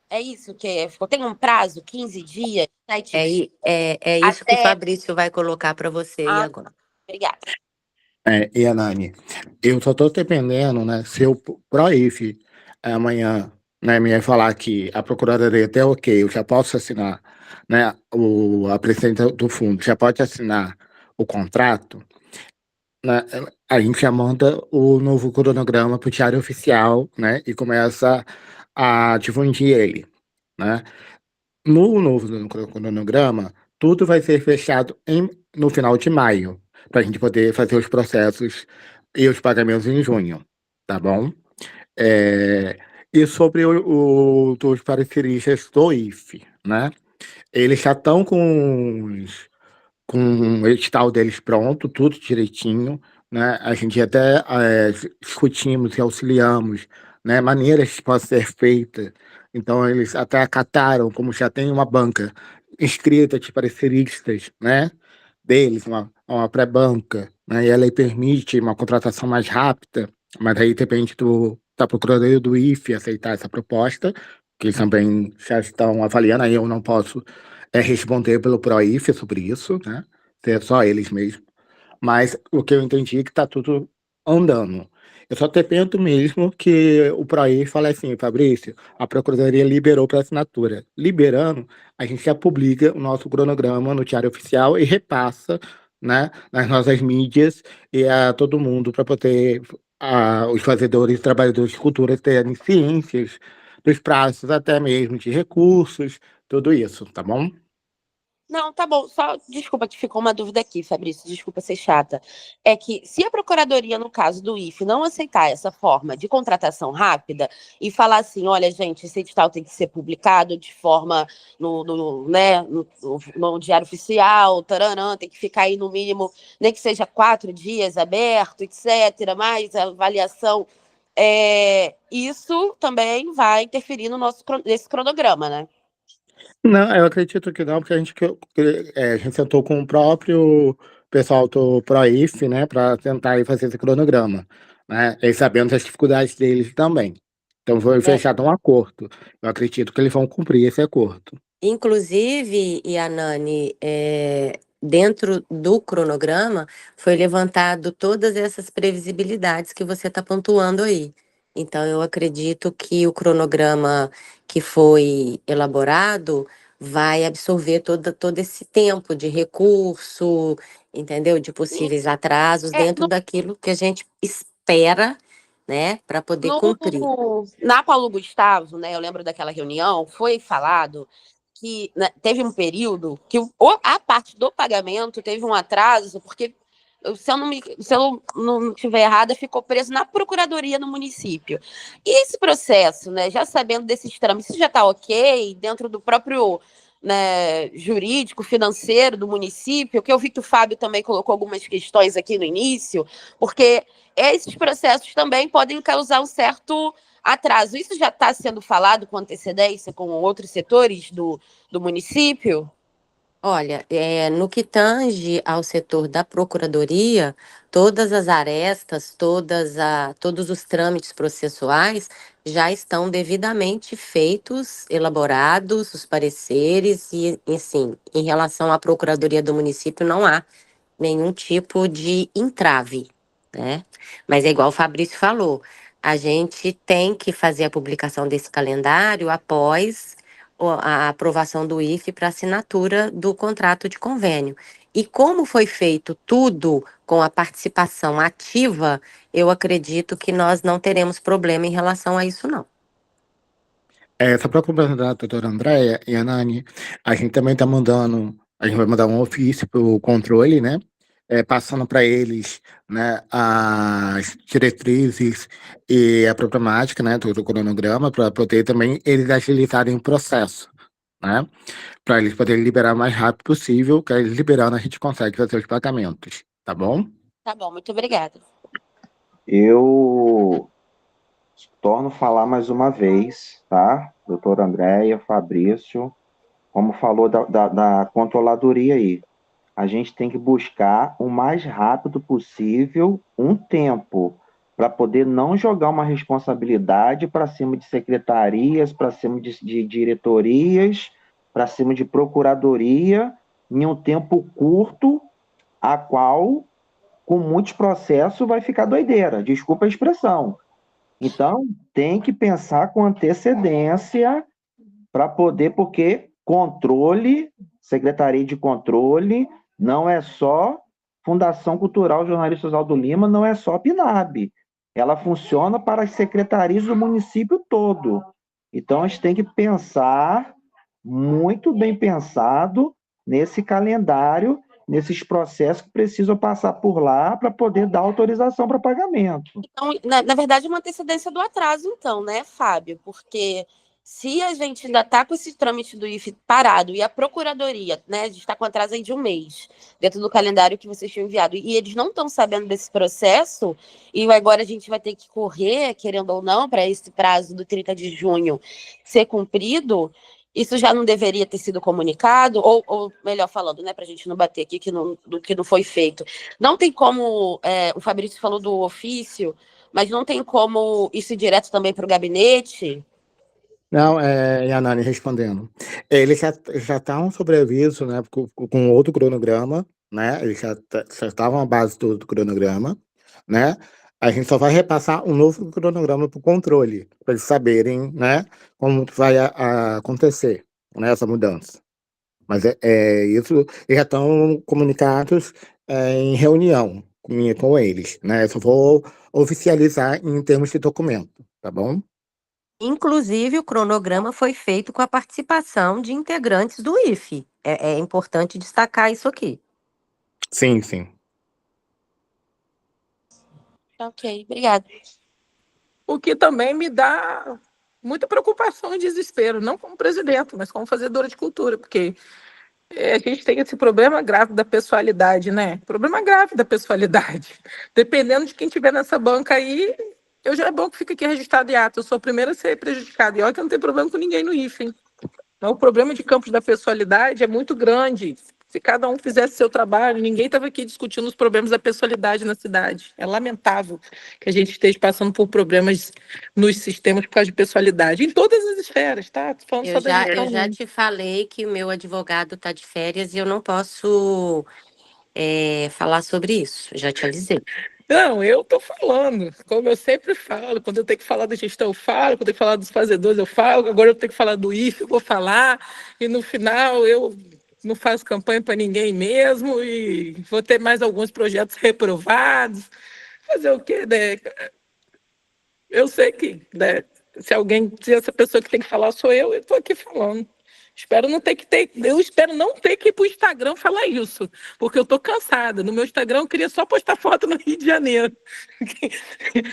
É isso que ficou? Tem um prazo, 15 dias, 7 dias? É isso que o Até... Fabrício vai colocar para você aí agora. Obrigada. E Anani, eu só estou dependendo, né, se o PROIF amanhã, né, me falar que a Procuradoria até ok, eu já posso assinar, né, a presidente do fundo já pode assinar o contrato, né, a gente já manda o novo cronograma para o Diário Oficial, né, e começa a difundir ele, né. No novo cronograma, tudo vai ser fechado no final de maio, para a gente poder fazer os processos e os pagamentos em junho, tá bom? E sobre os pareceristas do IFE, né? Eles já estão com o edital deles pronto, tudo direitinho, né? A gente até discutimos e auxiliamos, né, maneiras que possam ser feitas. Então, eles até acataram, como já tem uma banca inscrita de pareceristas, né, deles, uma pré-banca, né, e ela aí permite uma contratação mais rápida, mas aí depende da Procuradoria do IFE aceitar essa proposta, que eles também já estão avaliando, aí eu não posso responder pelo PROIF sobre isso, né? É só eles mesmo. Mas o que eu entendi é que está tudo andando. Eu só dependo mesmo que o PROIF fale assim, Fabrício, a Procuradoria liberou para assinatura. Liberando, a gente já publica o nosso cronograma no Diário Oficial e repassa, né, nas nossas mídias e a todo mundo para poder os fazedores e trabalhadores de cultura terem ciências dos prazos, até mesmo de recursos, tudo isso, tá bom? Não, tá bom. Só, desculpa que ficou uma dúvida aqui, Fabrício, desculpa ser chata. É que se a Procuradoria, no caso do IFE, não aceitar essa forma de contratação rápida e falar assim, olha, gente, esse edital tem que ser publicado de forma no Diário Oficial, taranã, tem que ficar aí no mínimo, nem que seja 4 dias aberto, etc., mais a avaliação, isso também vai interferir nesse cronograma, né? Não, eu acredito que não, porque a gente sentou com o próprio pessoal do PROIF, né, para tentar aí fazer esse cronograma, né, e sabendo as dificuldades deles também. Então foi fechado um acordo. Eu acredito que eles vão cumprir esse acordo. Inclusive, Yanani, dentro do cronograma foi levantado todas essas previsibilidades que você está pontuando aí. Então, eu acredito que o cronograma que foi elaborado vai absorver todo esse tempo de recurso, entendeu? De possíveis atrasos dentro daquilo que a gente espera, né, para poder cumprir. Na Paulo Gustavo, né, eu lembro daquela reunião, foi falado que teve um período que a parte do pagamento teve um atraso, porque, se eu não estiver errada, ficou preso na Procuradoria no município. E esse processo, né, já sabendo desses trâmites, isso já está ok, dentro do próprio, né, jurídico, financeiro do município, que eu vi que o Fábio também colocou algumas questões aqui no início, porque esses processos também podem causar um certo atraso. Isso já está sendo falado com antecedência com outros setores do município? Olha, no que tange ao setor da Procuradoria, todas as arestas, todos os trâmites processuais já estão devidamente feitos, elaborados, os pareceres, e, assim, em relação à Procuradoria do município, não há nenhum tipo de entrave, né? Mas é igual o Fabrício falou, a gente tem que fazer a publicação desse calendário após a aprovação do IFE para assinatura do contrato de convênio. E como foi feito tudo com a participação ativa, eu acredito que nós não teremos problema em relação a isso, não. Só para complementar a doutora Andréia e a Nani, a gente também está mandando, a gente vai mandar um ofício para o controle, né? Passando para eles, né, as diretrizes e a problemática, né, do cronograma, para poder também eles agilizarem o processo, né? Para eles poderem liberar o mais rápido possível, que eles liberando a gente consegue fazer os pagamentos, tá bom? Tá bom, muito obrigada. Eu torno a falar mais uma vez, tá? Doutora Andréia, Fabrício, como falou da controladoria aí, a gente tem que buscar o mais rápido possível um tempo para poder não jogar uma responsabilidade para cima de secretarias, para cima de diretorias, para cima de procuradoria, em um tempo curto, a qual, com muitos processos, vai ficar doideira. Desculpa a expressão. Então, tem que pensar com antecedência para poder, porque controle, Secretaria de Controle, não é só Fundação Cultural Jornalista Oswaldo Lima, não é só PNAB. Ela funciona para as secretarias do município todo. Então, a gente tem que pensar, muito bem pensado, nesse calendário, nesses processos que precisam passar por lá para poder dar autorização para pagamento. Então, na verdade, uma antecedência do atraso, então, né, Fábio? Porque se a gente ainda está com esse trâmite do IFE parado e a Procuradoria, né, a gente está com atraso aí de um mês, dentro do calendário que vocês tinham enviado, e eles não estão sabendo desse processo, e agora a gente vai ter que correr, querendo ou não, para esse prazo do 30 de junho ser cumprido, isso já não deveria ter sido comunicado, ou melhor falando, né, para a gente não bater aqui do que não foi feito. Não tem como, o Fabrício falou do ofício, mas não tem como isso ir direto também para o gabinete? Não, Yanani respondendo. Eles já estavam sobre aviso, né, com outro cronograma, né? Eles já estavam à base do cronograma, né? A gente só vai repassar um novo cronograma para o controle, para eles saberem, né, como vai acontecer, né, essa mudança. Mas isso, eles já estão comunicados em reunião com eles, né? Eu só vou oficializar em termos de documento, tá bom? Inclusive, o cronograma foi feito com a participação de integrantes do IFE. É importante destacar isso aqui. Sim, sim. Ok, obrigada. O que também me dá muita preocupação e desespero, não como presidente, mas como fazedora de cultura, porque a gente tem esse problema grave da pessoalidade, né? Problema grave da pessoalidade. Dependendo de quem estiver nessa banca aí, eu já é bom que fique aqui registrado em ato. Eu sou a primeira a ser prejudicada. E olha que eu não tenho problema com ninguém no IFE, hein? Então, o problema de campos da pessoalidade é muito grande. Se cada um fizesse seu trabalho, ninguém estava aqui discutindo os problemas da pessoalidade na cidade. É lamentável que a gente esteja passando por problemas nos sistemas por causa de pessoalidade, em todas as esferas, tá? Tô falando só da Eu já te falei que o meu advogado está de férias e eu não posso falar sobre isso. Já te avisei. Não, eu estou falando, como eu sempre falo, quando eu tenho que falar da gestão, eu falo, quando eu tenho que falar dos fazedores, eu falo, agora eu tenho que falar do IFE, eu vou falar, e no final eu não faço campanha para ninguém mesmo, e vou ter mais alguns projetos reprovados. Fazer o quê, né? Eu sei que, né, se essa pessoa que tem que falar sou eu estou aqui falando. Eu espero não ter que ir para o Instagram falar isso, porque eu estou cansada. No meu Instagram eu queria só postar foto no Rio de Janeiro.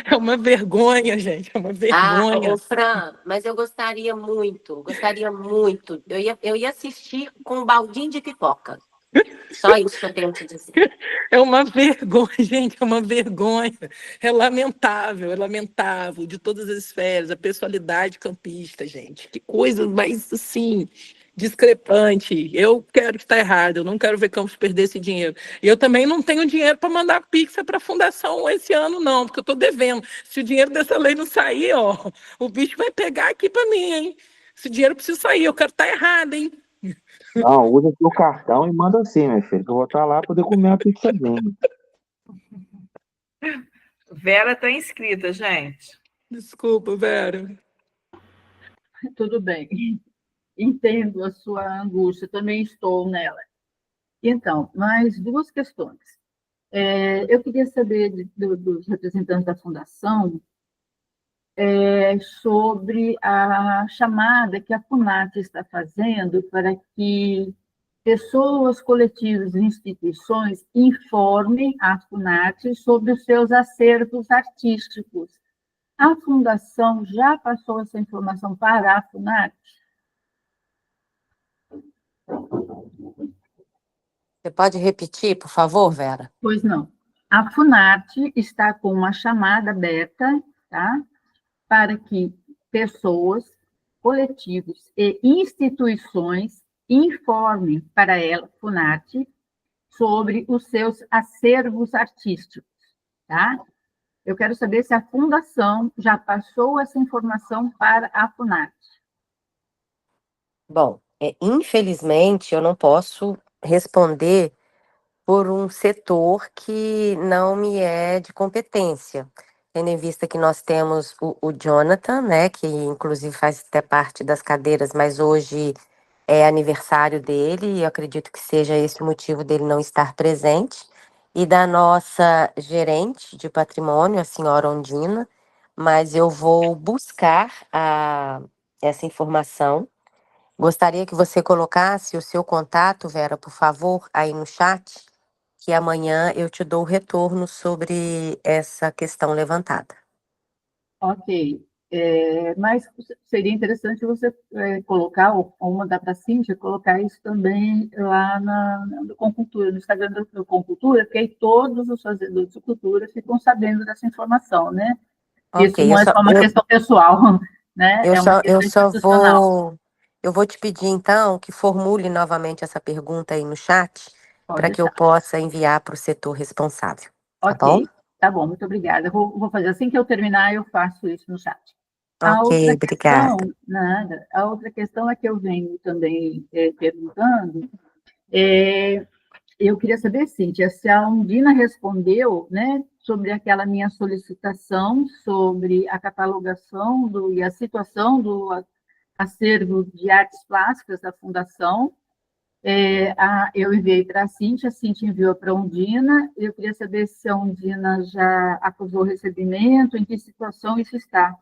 É uma vergonha, gente, é uma vergonha. Fran, mas eu gostaria muito. Eu ia assistir com um baldinho de pipoca. Só isso que eu tenho que dizer. É uma vergonha, gente, é uma vergonha. É lamentável, de todas as esferas, a pessoalidade campista, gente. Que coisa mais, assim, discrepante. Eu quero que está errado, eu não quero ver Campos perder esse dinheiro. E eu também não tenho dinheiro para mandar Pix para a fundação esse ano, não, porque eu estou devendo. Se o dinheiro dessa lei não sair, ó, o bicho vai pegar aqui para mim, hein? Esse dinheiro precisa sair, eu quero estar errado, hein? Não, usa seu cartão e manda assim, meu filho, que eu vou estar lá para poder comer uma pizzazinha. Vera está inscrita, gente. Desculpa, Vera. Tudo bem. Entendo a sua angústia, também estou nela. Então, mais duas questões. Eu queria saber dos representantes da Fundação sobre a chamada que a FUNAT está fazendo para que pessoas, coletivos e instituições informem a FUNAT sobre os seus acervos artísticos. A Fundação já passou essa informação para a FUNAT? Você pode repetir, por favor, Vera? Pois não. A FUNAT está com uma chamada aberta, tá? para que pessoas, coletivos e instituições informem para ela, FUNARTE, sobre os seus acervos artísticos, tá? Eu quero saber se a Fundação já passou essa informação para a FUNARTE. Bom, infelizmente eu não posso responder por um setor que não me é de competência, tendo em vista que nós temos o Jonathan, né, que inclusive faz até parte das cadeiras, mas hoje é aniversário dele, e eu acredito que seja esse o motivo dele não estar presente, e da nossa gerente de patrimônio, a senhora Ondina, mas eu vou buscar essa informação. Gostaria que você colocasse o seu contato, Vera, por favor, aí no chat, que amanhã eu te dou o retorno sobre essa questão levantada. Ok. Mas seria interessante você colocar, ou mandar para a Cíntia, colocar isso também lá no Concultura, no Instagram do Concultura, porque aí todos os fazedores de cultura ficam sabendo dessa informação, né? Isso Ok, não é só uma questão pessoal, né? É uma questão institucional. Eu vou te pedir, então, que formule novamente essa pergunta aí no chat, para que eu deixar. possa enviar para o setor responsável, tá bom? Ok, tá bom, muito obrigada. Vou fazer assim que eu terminar, eu faço isso no chat. Ok, obrigada. A outra questão é que eu venho também perguntando, eu queria saber, Cíntia, se a Undina respondeu, né, sobre aquela minha solicitação sobre a catalogação e a situação do acervo de artes plásticas da Fundação. Eu enviei para a Cíntia enviou para a Undina. Eu queria saber se a Undina já acusou o recebimento, em que situação isso está.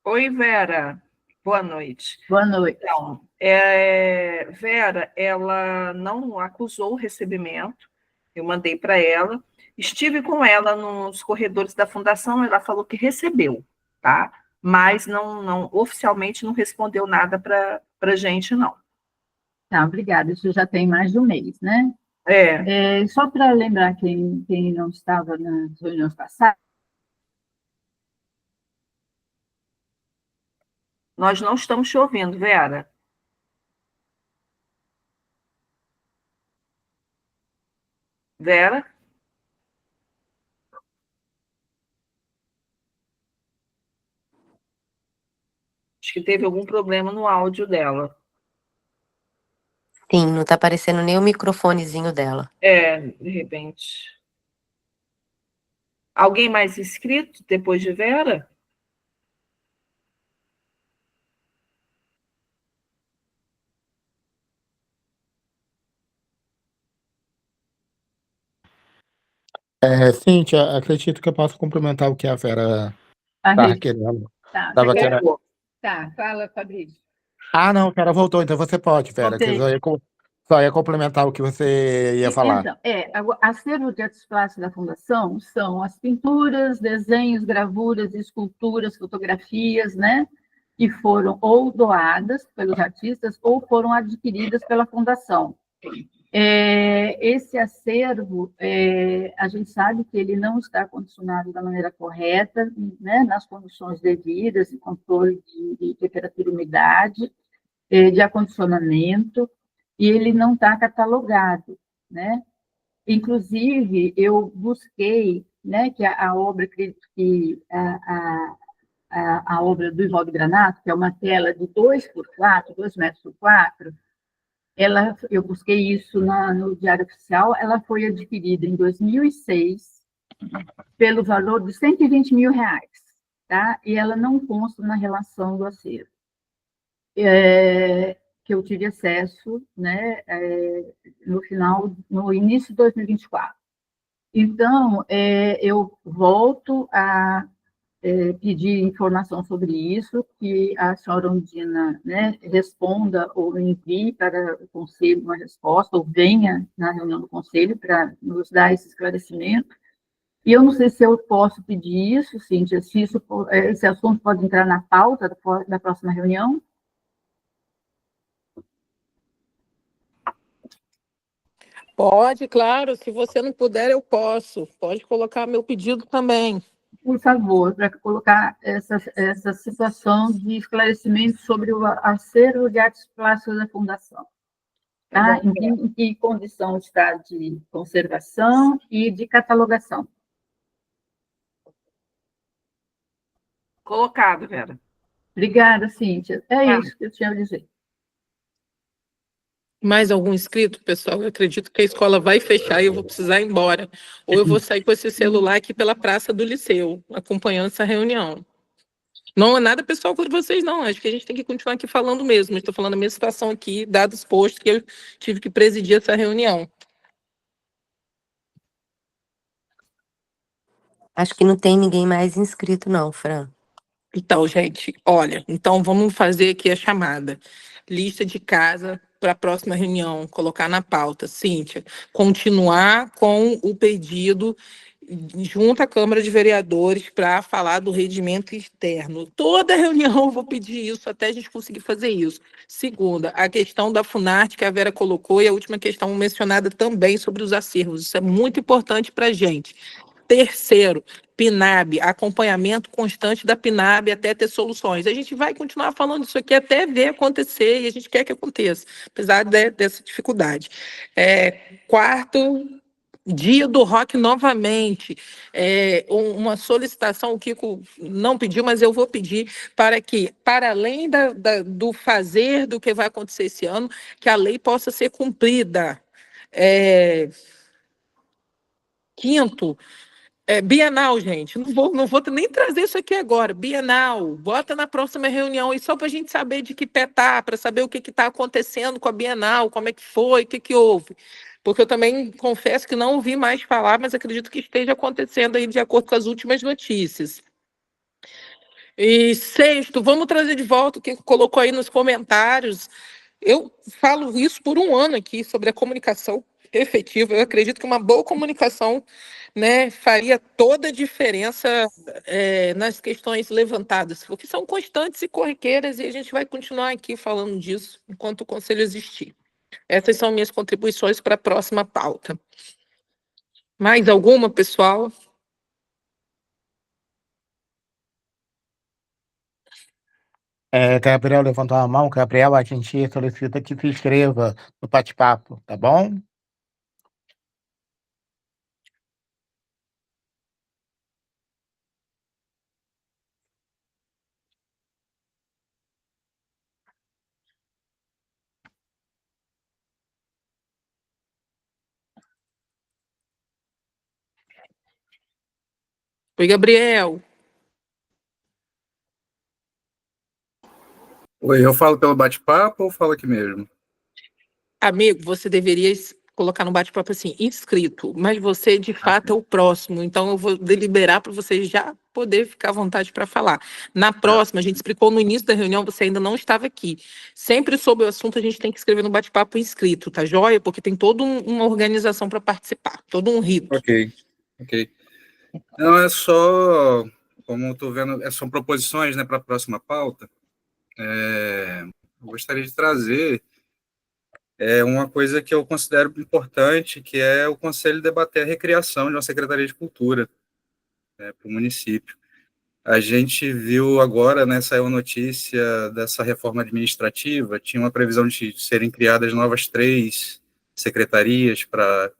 Oi, Vera. Boa noite. Boa noite. Então, Vera, ela não acusou o recebimento, eu mandei para ela, estive com ela nos corredores da Fundação, ela falou que recebeu, tá? Mas não oficialmente não respondeu nada para a gente, não. Tá, obrigada. Isso já tem mais de um mês, né? Só para lembrar quem não estava nas reuniões passadas. Nós não estamos te ouvindo, Vera. Vera? Acho que teve algum problema no áudio dela. Sim, não está aparecendo nem o microfonezinho dela. De repente. Alguém mais inscrito depois de Vera? Cíntia, acredito que eu posso complementar o que a Vera estava querendo. Tá, fala, Fabrício. Não, a Vera voltou, então você pode, Vera, que eu só ia complementar o que você ia falar. Então, acervo de artes plásticas da Fundação são as pinturas, desenhos, gravuras, esculturas, fotografias, né? Que foram ou doadas pelos artistas ou foram adquiridas pela Fundação. Esse acervo, a gente sabe que ele não está condicionado da maneira correta, né, nas condições devidas, de controle de temperatura e umidade, de acondicionamento, e ele não está catalogado, né? Inclusive, eu busquei, né, que a obra, acredito que a obra do Ivaldo Granato, que é uma tela de 2 metros por 4, eu busquei isso no Diário Oficial, ela foi adquirida em 2006 pelo valor de R$120 mil, tá? E ela não consta na relação do acervo, que eu tive acesso, né, no início de 2024. Então, eu volto a pedir informação sobre isso, que a senhora Undina, né, responda ou envie para o Conselho uma resposta, ou venha na reunião do Conselho para nos dar esse esclarecimento. E eu não sei se eu posso pedir isso, Cíntia, se esse assunto pode entrar na pauta da próxima reunião. Pode, claro. Se você não puder, eu posso. Pode colocar meu pedido também. por favor, para colocar essa situação de esclarecimento sobre o acervo de artes plásticas da Fundação. Tá? Em que condição está de conservação e de catalogação? Colocado, Vera. Obrigada, Cíntia. Isso que eu tinha a dizer. Mais algum inscrito, pessoal? Eu acredito que a escola vai fechar e eu vou precisar ir embora. Ou eu vou sair com esse celular aqui pela Praça do Liceu, acompanhando essa reunião. Não é nada pessoal com vocês, não. Acho que a gente tem que continuar aqui falando mesmo. Estou falando a minha situação aqui, dados postos, que eu tive que presidir essa reunião. Acho que não tem ninguém mais inscrito, não, Fran. Então, gente, olha, então vamos fazer aqui a chamada. Lista de casa para a próxima reunião, colocar na pauta. Cíntia, continuar com o pedido junto à Câmara de Vereadores para falar do rendimento externo. Toda reunião eu vou pedir isso, até a gente conseguir fazer isso. Segunda, a questão da Funarte, que a Vera colocou, e a última questão mencionada também sobre os acervos. Isso é muito importante para a gente. Terceiro, PNAB, acompanhamento constante da PNAB até ter soluções. A gente vai continuar falando isso aqui até ver acontecer, e a gente quer que aconteça, apesar dessa dificuldade. Quarto, dia do rock novamente. Uma solicitação, o Kiko não pediu, mas eu vou pedir para que, para além do fazer do que vai acontecer esse ano, que a lei possa ser cumprida. Quinto, Bienal, gente. Não vou nem trazer isso aqui agora. Bienal, bota na próxima reunião e só para a gente saber de que pé tá, para saber o que está acontecendo com a Bienal, como é que foi, o que houve. Porque eu também confesso que não ouvi mais falar, mas acredito que esteja acontecendo aí de acordo com as últimas notícias. E sexto, vamos trazer de volta o que colocou aí nos comentários. Eu falo isso por um ano aqui sobre a comunicação efetiva. Eu acredito que uma boa comunicação, né, faria toda a diferença nas questões levantadas, porque são constantes e corriqueiras, e a gente vai continuar aqui falando disso enquanto o Conselho existir. Essas são minhas contribuições para a próxima pauta. Mais alguma, pessoal? Gabriel levantou a mão. Gabriel, a gente solicita que se inscreva no bate-papo, tá bom? Oi, Gabriel. Oi, eu falo pelo bate-papo ou falo aqui mesmo? Amigo, você deveria colocar no bate-papo assim, inscrito, mas você, de fato, é o próximo, então eu vou deliberar para você já poder ficar à vontade para falar. Na próxima, a gente explicou no início da reunião, você ainda não estava aqui. Sempre sobre o assunto, a gente tem que escrever no bate-papo inscrito, tá joia? Porque tem toda uma organização para participar, todo um rito. Ok. Não, é só, como eu estou vendo, são proposições, né, para a próxima pauta. Eu gostaria de trazer uma coisa que eu considero importante, que é o Conselho debater a recriação de uma Secretaria de Cultura para o município. A gente viu agora, né, saiu a notícia dessa reforma administrativa, tinha uma previsão de serem criadas novas 3 secretarias para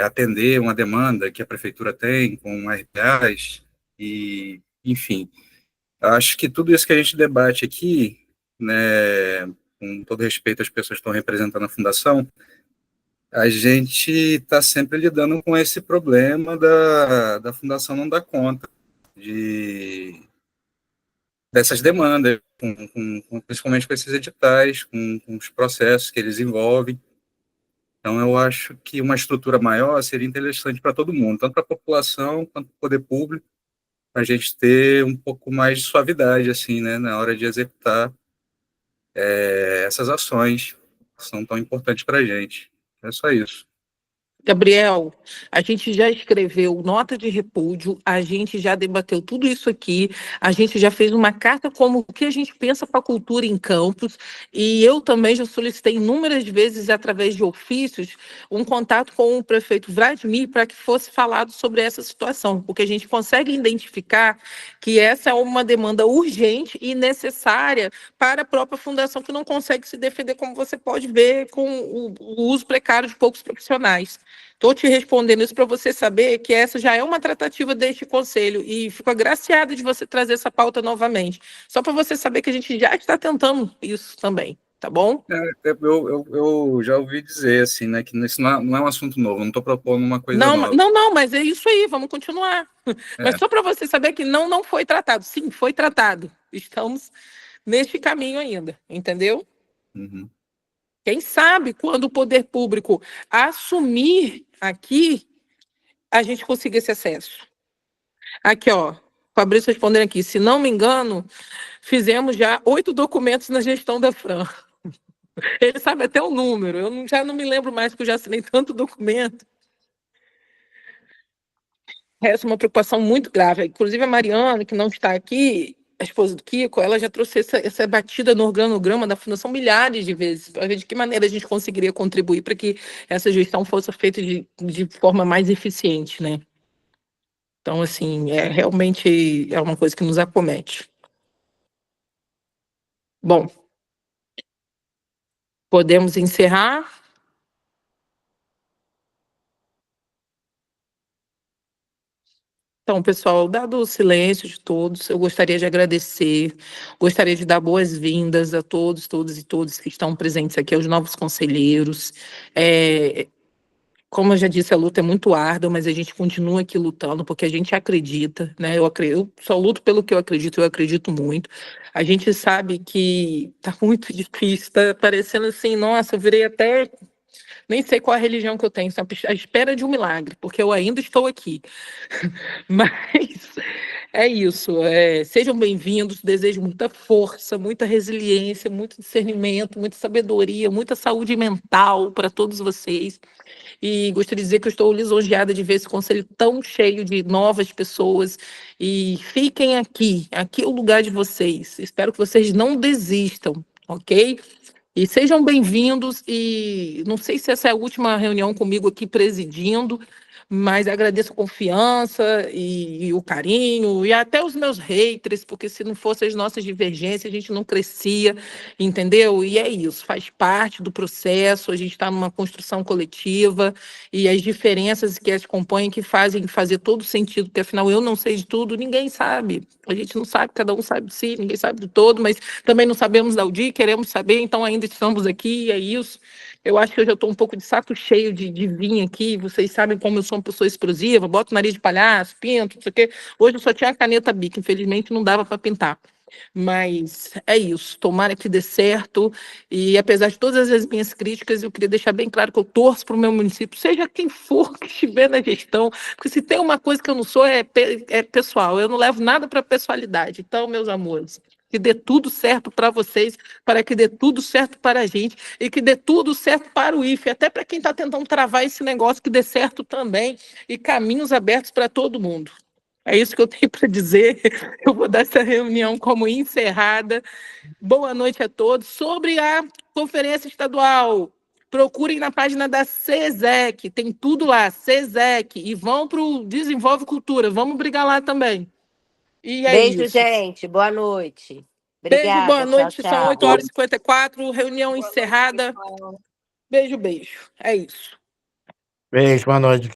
atender uma demanda que a prefeitura tem com RPAs, e, enfim, acho que tudo isso que a gente debate aqui, né, com todo respeito às pessoas que estão representando a fundação, a gente está sempre lidando com esse problema da fundação não dar conta dessas demandas, principalmente com esses editais, com os processos que eles envolvem. Então, eu acho que uma estrutura maior seria interessante para todo mundo, tanto para a população quanto para o poder público, para a gente ter um pouco mais de suavidade, assim, né, na hora de executar essas ações que são tão importantes para a gente. É só isso. Gabriel, a gente já escreveu nota de repúdio, a gente já debateu tudo isso aqui, a gente já fez uma carta como o que a gente pensa para a cultura em Campos, e eu também já solicitei inúmeras vezes, através de ofícios, um contato com o prefeito Vladimir para que fosse falado sobre essa situação, porque a gente consegue identificar que essa é uma demanda urgente e necessária para a própria fundação, que não consegue se defender, como você pode ver, com o uso precário de poucos profissionais. Estou te respondendo isso para você saber que essa já é uma tratativa deste conselho e fico agraciada de você trazer essa pauta novamente. Só para você saber que a gente já está tentando isso também, tá bom? Eu já ouvi dizer, assim, né, que isso não é um assunto novo, não estou propondo uma coisa nova. Não, mas é isso aí, vamos continuar. Mas só para você saber que não foi tratado. Sim, foi tratado. Estamos neste caminho ainda, entendeu? Uhum. Quem sabe, quando o poder público assumir aqui, a gente consiga esse acesso. Aqui, ó, Fabrício respondendo aqui, se não me engano, fizemos já 8 documentos na gestão da Fran. Ele sabe até o número, já não me lembro mais, porque eu já assinei tanto documento. Essa é uma preocupação muito grave. Inclusive, a Mariana, que não está aqui, a esposa do Kiko, ela já trouxe essa batida no organograma da Fundação milhares de vezes, para ver de que maneira a gente conseguiria contribuir para que essa gestão fosse feita de forma mais eficiente, né? Então, assim, realmente é uma coisa que nos acomete. Bom, podemos encerrar? Então, pessoal, dado o silêncio de todos, eu gostaria de agradecer, gostaria de dar boas-vindas a todos, todas e todos que estão presentes aqui, aos novos conselheiros. Como eu já disse, a luta é muito árdua, mas a gente continua aqui lutando, porque a gente acredita, né? Eu só luto pelo que eu acredito muito. A gente sabe que tá muito difícil, tá parecendo assim, nossa, eu virei até... Nem sei qual a religião que eu tenho, à espera de um milagre, porque eu ainda estou aqui. Mas é isso. Sejam bem-vindos, desejo muita força, muita resiliência, muito discernimento, muita sabedoria, muita saúde mental para todos vocês. E gostaria de dizer que eu estou lisonjeada de ver esse conselho tão cheio de novas pessoas. E fiquem aqui é o lugar de vocês. Espero que vocês não desistam, ok? E sejam bem-vindos, e não sei se essa é a última reunião comigo aqui presidindo, mas agradeço a confiança e o carinho, e até os meus haters, porque se não fossem as nossas divergências, a gente não crescia, entendeu? E é isso, faz parte do processo, a gente está numa construção coletiva, e as diferenças que as compõem que fazem fazer todo sentido, porque afinal eu não sei de tudo, ninguém sabe, a gente não sabe, cada um sabe de si, ninguém sabe do todo, mas também não sabemos da UDI, queremos saber, então ainda estamos aqui, e é isso. Eu acho que eu já estou um pouco de saco cheio de vir aqui, vocês sabem como eu sou uma pessoa explosiva, boto nariz de palhaço, pinto, não sei o quê. Hoje eu só tinha a caneta Bic, infelizmente não dava para pintar. Mas é isso, tomara que dê certo, e apesar de todas as minhas críticas, eu queria deixar bem claro que eu torço para o meu município, seja quem for que estiver na gestão, porque se tem uma coisa que eu não sou, é pessoal, eu não levo nada para pessoalidade. Então, meus amores, que dê tudo certo para vocês, para que dê tudo certo para a gente, e que dê tudo certo para o IFE, até para quem está tentando travar esse negócio, que dê certo também, e caminhos abertos para todo mundo. É isso que eu tenho para dizer. Eu vou dar essa reunião como encerrada. Boa noite a todos. Sobre a conferência estadual, procurem na página da SESEC, tem tudo lá, SESEC, e vão para o Desenvolve Cultura, vamos brigar lá também. E é Beijo, isso. gente, boa noite. Beijo, Obrigada, boa noite, tchau, são tchau. 8h54, reunião encerrada. Beijo, beijo, é isso. Beijo, boa noite.